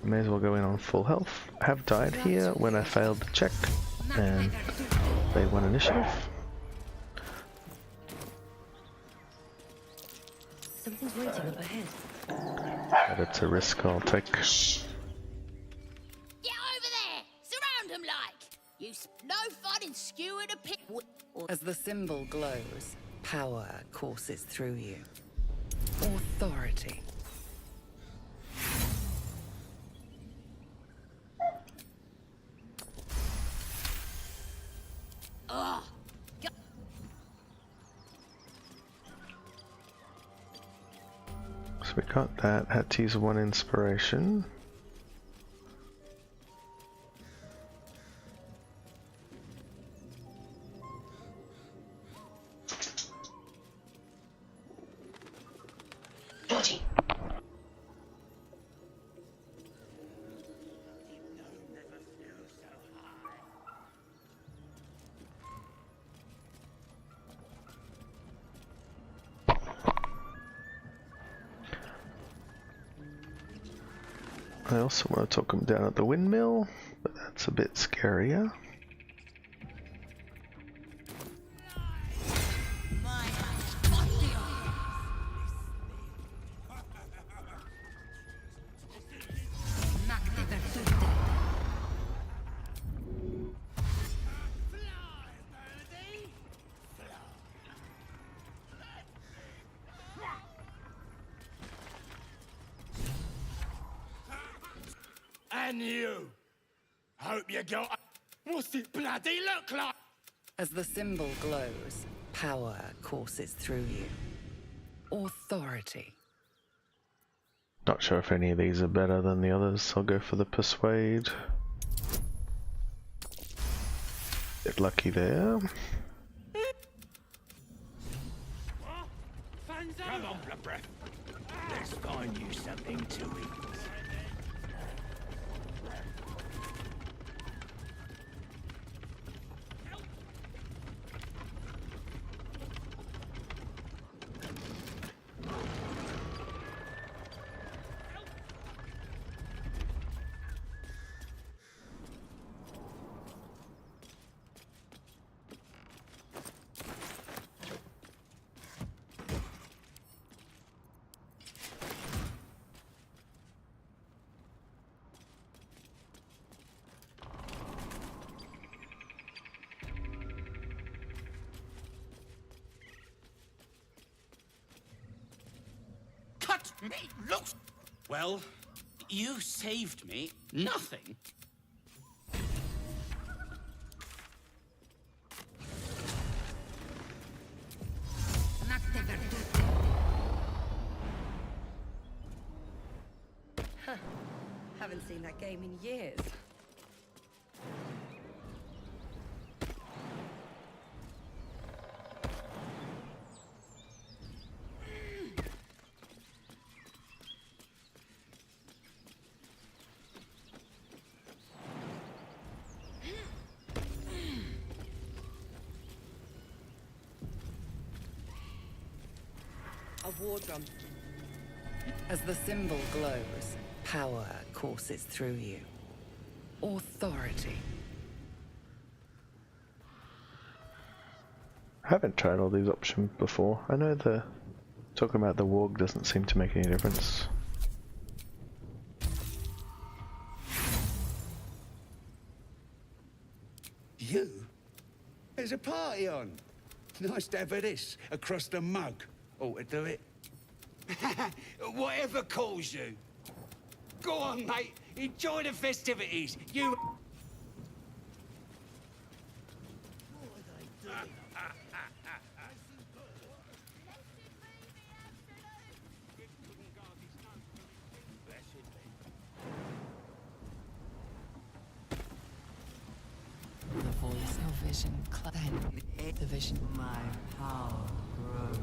May as well go in on full health. I have died here when I failed the check, and they won initiative. Something's waiting up ahead. But it's a risk I'll take. Get over there! Surround him like! No fun in skewing a pit. As the symbol glows, power courses through you. Authority. Ugh. So we got that. Had to use 1 inspiration. I also want to talk them down at the windmill, but that's a bit scarier. And you! Hope you got... What's it bloody look like? As the symbol glows, power courses through you. Authority. Not sure if any of these are better than the others. I'll go for the persuade. Get lucky there. Come on, blood breath. Let's find you something to eat. Me loose! Well, you saved me nothing. Huh. Haven't seen that game in years. A war drum. As the symbol glows, power courses through you. Authority. I haven't tried all these options before. I know the talking about the warg doesn't seem to make any difference. You? There's a party on. Nice to have this across the mug. Ought to do it. Whatever calls you. Go on, mate. Enjoy the festivities. You... The voice of vision, then the vision. My power grows.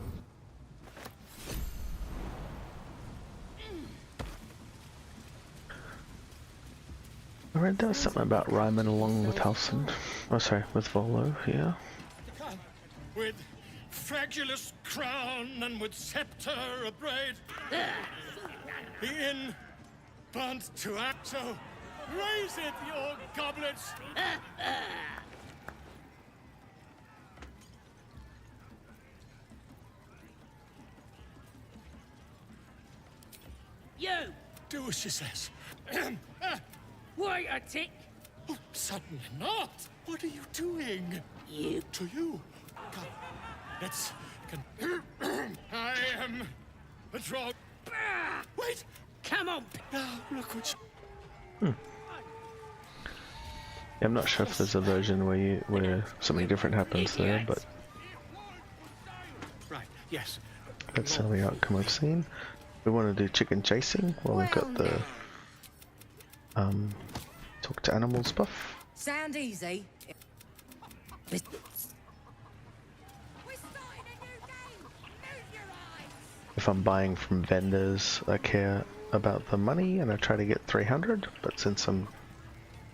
I read there was something about rhyming along with Halson. Oh, sorry, with Volo, yeah. With fragulous crown and with scepter abraid. The inn burnt to act, so raise it, your goblets. You! Do as she says. Wait a tick! Oh, certainly not! What are you doing? You. To you. Come, let's... I am a draw... Wait! Come on! Now, look what Yeah, I'm not sure if there's a version where something different happens there, but... Right, yes. That's the only outcome I've seen. We want to do chicken chasing while we've got the talk to animals buff. Sound easy. If I'm buying from vendors, I care about the money and I try to get 300, but since I'm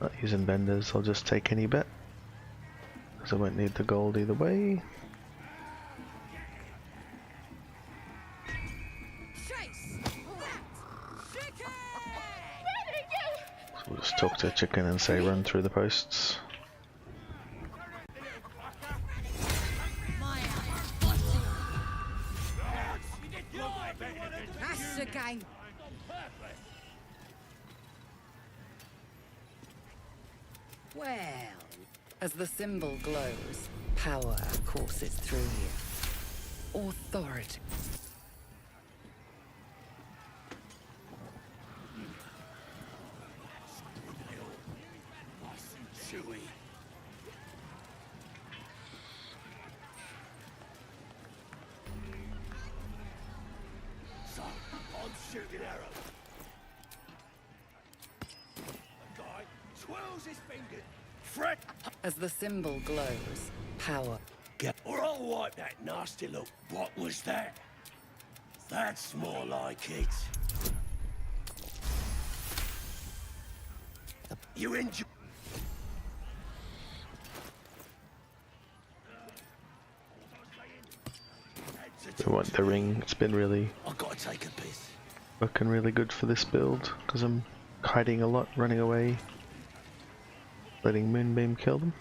not using vendors, I'll just take any bet, because I won't need the gold either way. We'll just talk to a chicken and say run through the posts. That's the game. Well, As the symbol glows, power courses through you. Authority. Chewy. So, I'm shooting arrows. The guy twirls his fingers. Fred! As the symbol glows, power. Or I'll wipe that nasty look. What was that? That's more like it. You enjoy. We want the ring. It's been really I've got to take a piss. working really good for this build because I'm hiding a lot, running away, letting Moonbeam kill them.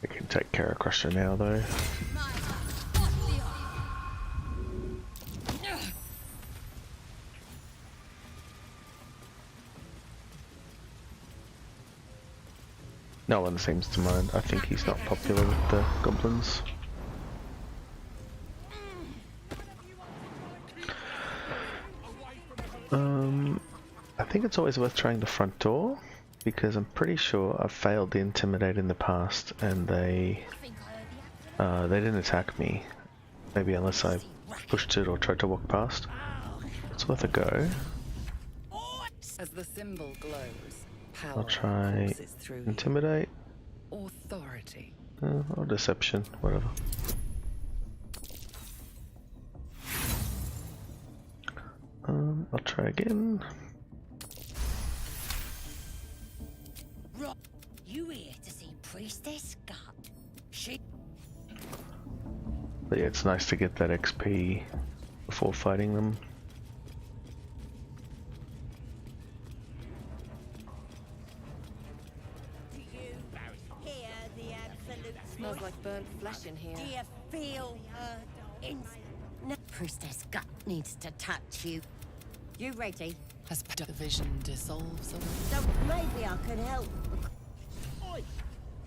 We can take care of Crusher now though. No one seems to mind. I think he's not popular with the goblins. I think it's always worth trying the front door, because I'm pretty sure I've failed to intimidate in the past and they didn't attack me. Maybe unless I pushed it or tried to walk past. It's worth a go. As the symbol glows, power I'll try courses through you. intimidate. Authority. Or deception, whatever. I'll try again. You here to see Priestess Scott? She... But yeah, it's nice to get that XP before fighting them. Do you hear the absolute Smells like burnt flesh in here. Do you feel her no, Priestess Scott needs to touch you. You ready? As the vision dissolves away. So maybe I can help. Oi!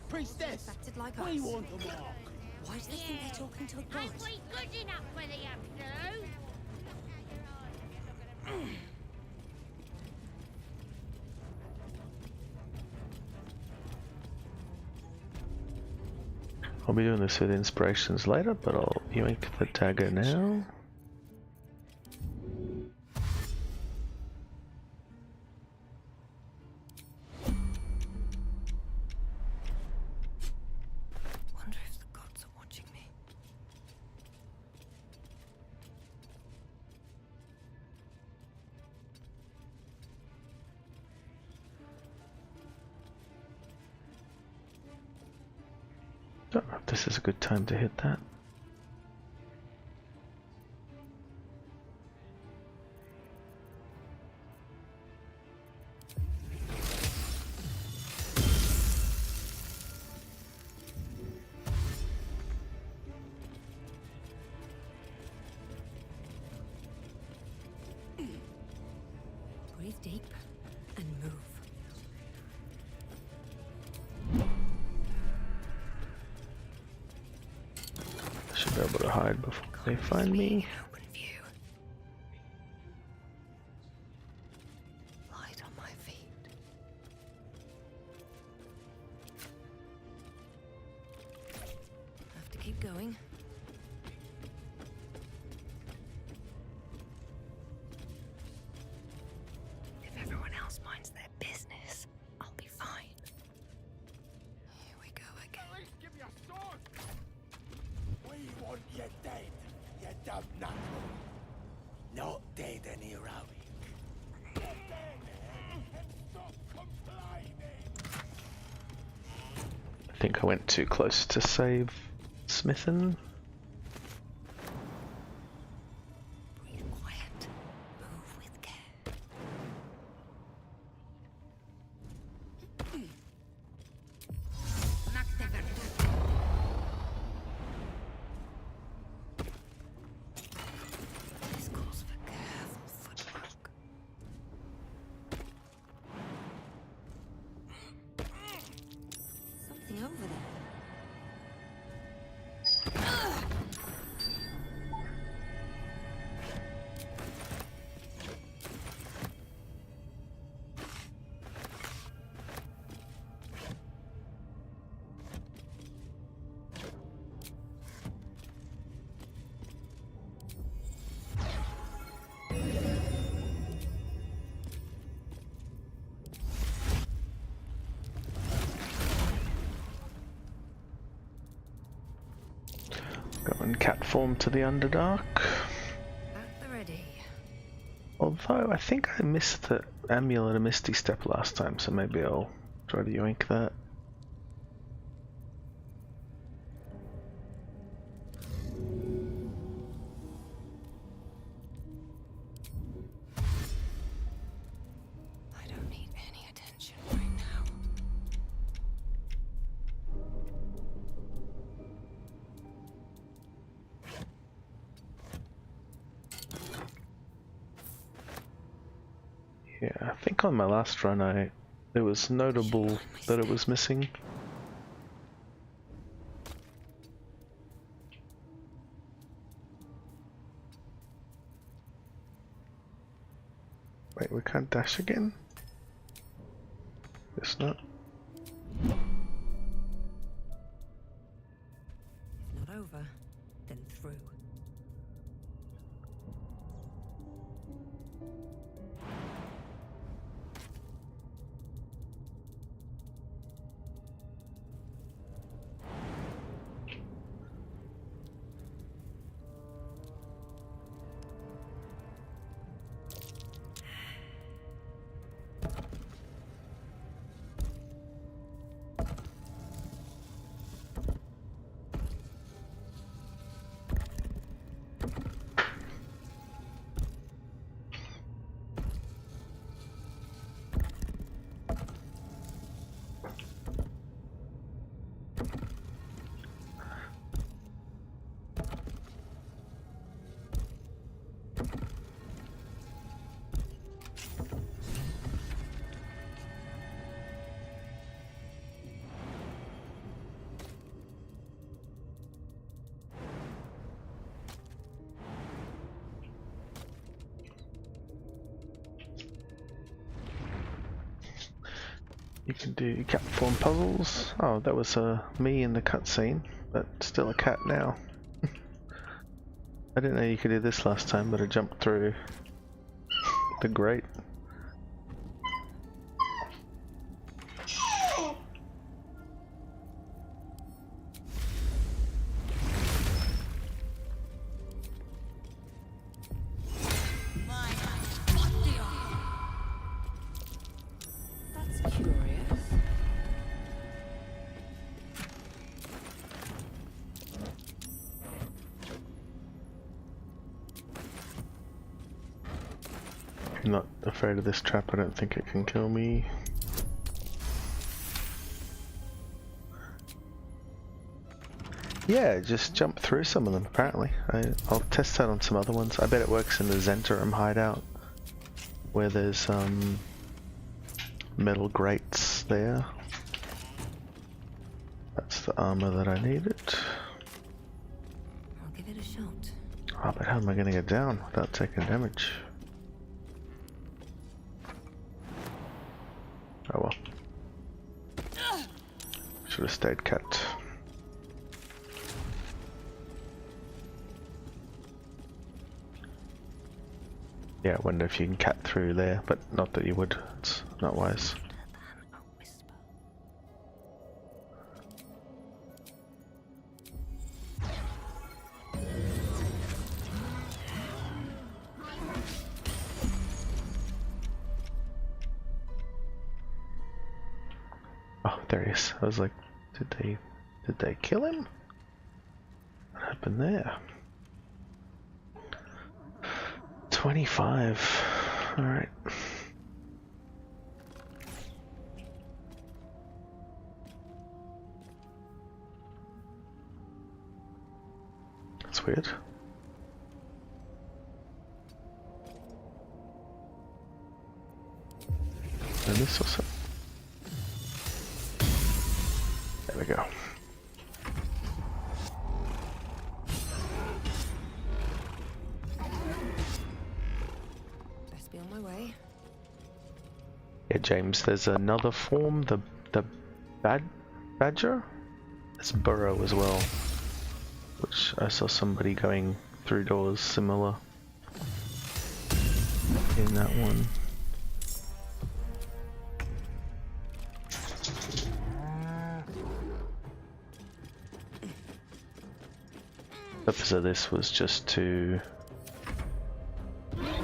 Priestess! Acted like We us. want them all. Why do they think they're talking to a god? Ain't we good enough for the absolute? I'll be doing this with inspirations later, but I'll yoink the dagger now. Wonder if the gods are watching me. Don't know if this is a good time to hit that. Breathe deep and move. I should be able to hide before they find me. Open view. Light on my feet. Have to keep going. If everyone else minds their business, I'll be fine. Here we go again. Give me a sword! We want you dead, you dumb knuckle. Not dead and heroic. Not dead, and stop complaining! I think I went too close to save Smithin. Breathe quiet. Move with care. This calls for careful footwork. Something over there. Go in cat form to the Underdark. At the ready. Although I think I missed the Amulet of Misty Step last time, so maybe I'll try to yoink that. I don't need any attention right now. Yeah, I think on my last run it was notable that it was missing. Wait, we can't dash again? Guess not. If not over, then through. You can do cat form puzzles. Oh, that was me in the cutscene. but still a cat now. I didn't know you could do this last time, but I jumped through the grate. That's curious. I'm not afraid of this trap, I don't think it can kill me. Yeah, just jump through some of them apparently. I'll test that on some other ones. I bet it works in the Zentarum hideout where there's metal grates there. That's the armor that I needed. I'll give it a shot. Oh, but how am I going to get down without taking damage? Oh well. Should have stayed cat. Yeah, I wonder if you can cat through there, but not that you would. It's not wise. Oh, there he is. I was like, did they kill him? What happened there? 25. Alright. That's weird. And this also. There we go. Best be on my way. Yeah, James, there's another form, the badger? There's burrow as well, which I saw somebody going through doors similar in that one. The purpose of this was just to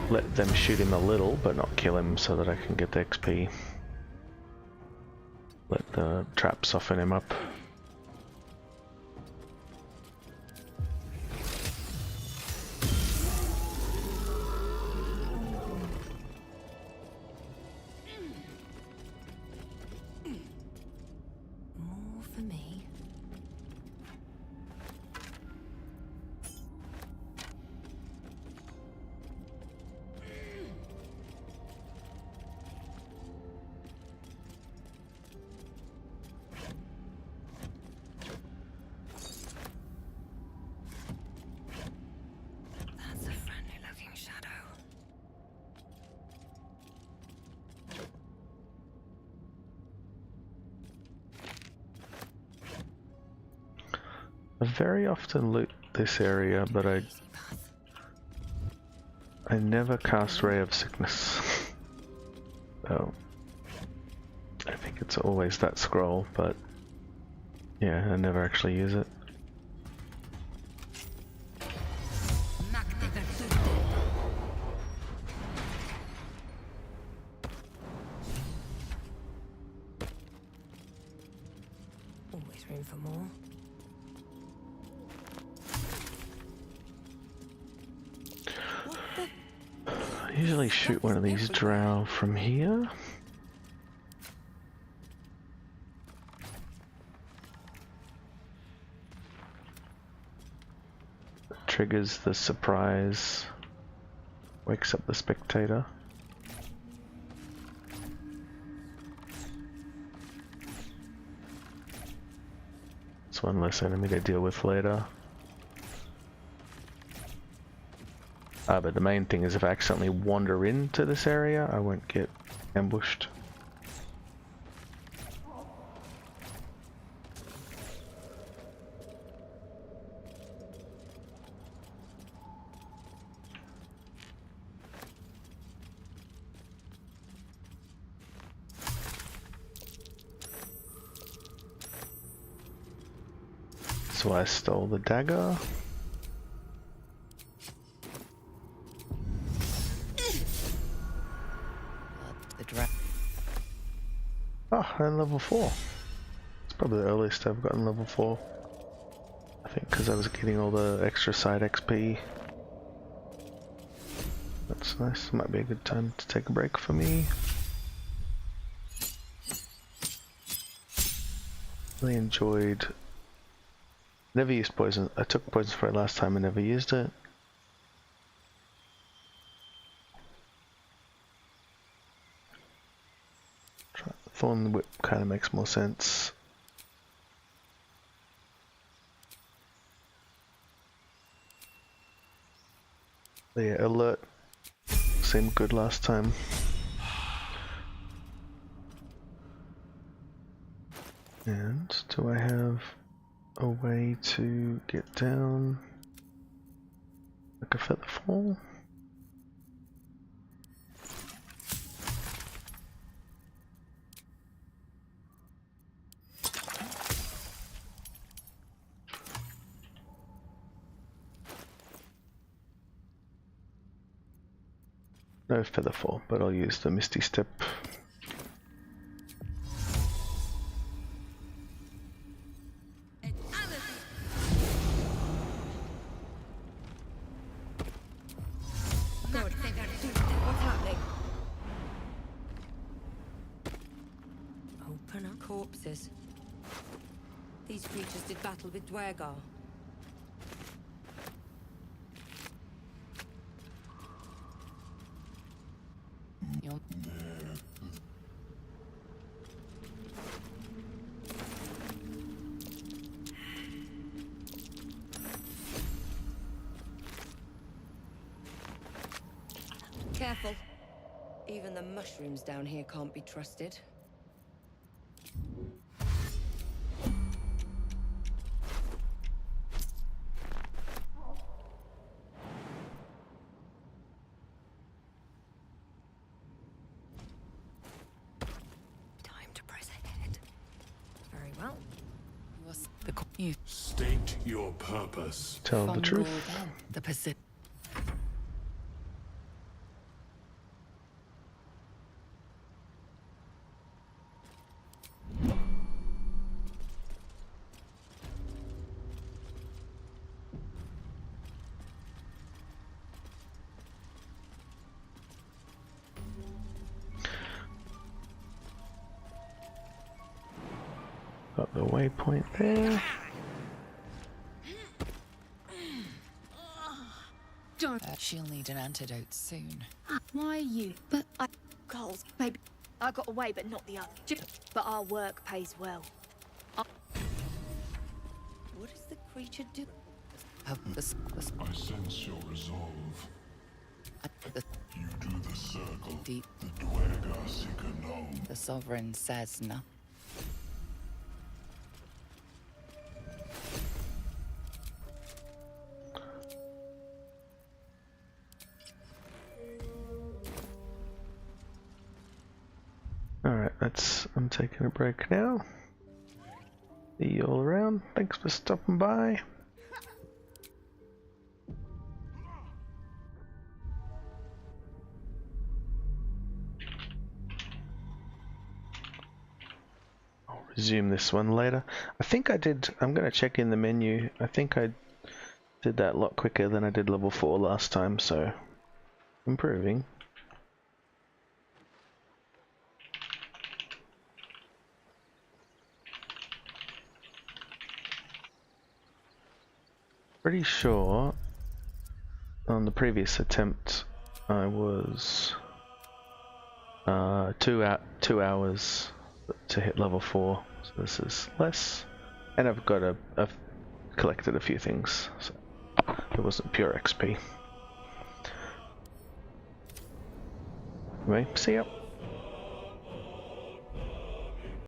let them shoot him a little, but not kill him, so that I can get the XP. Let the trap soften him up. More for me. That's a friendly looking shadow. I very often loot this area, but I never cast Ray of Sickness. So I think it's always that scroll, but yeah, I never actually use it. Always room for more. I usually shoot one of these drow from here. Triggers the surprise, wakes up the spectator. It's one less enemy to deal with later. But the main thing is if I accidentally wander into this area, I won't get ambushed. is why I stole the dagger. Oh, and level 4. It's probably the earliest I've gotten level 4. I think because I was getting all the extra side XP. That's nice. Might be a good time to take a break for me. Really enjoyed. Never used poison. I took poison spray last time and never used it. Thorn Whip kind of makes more sense. But yeah, alert seemed good last time. And do I have a way to get down like a feather fall? No feather fall, but I'll use the Misty Step. What's happening? Open up corpses. These creatures did battle with Dwergar. Careful. Even the mushrooms down here can't be trusted. Time to press ahead. Very well. What's the State your purpose. Tell the truth. The Pacific. Got the waypoint there. She'll need an antidote soon. Why are you? But I... Girls, maybe... I got away, but not the other. But our work pays well. What does the creature do? I sense your resolve. You do the circle. The Dwergar seeker gnome. The Sovereign says nothing. Alright, I'm taking a break now. See you all around. Thanks for stopping by. I'll resume this one later. I think I did, I'm going to check in the menu. I think I did that a lot quicker than I did level 4 last time, so improving. Pretty sure on the previous attempt I was 2 hours to hit level 4, so this is less, and I've collected a few things, so it wasn't pure XP. Anyway, see ya.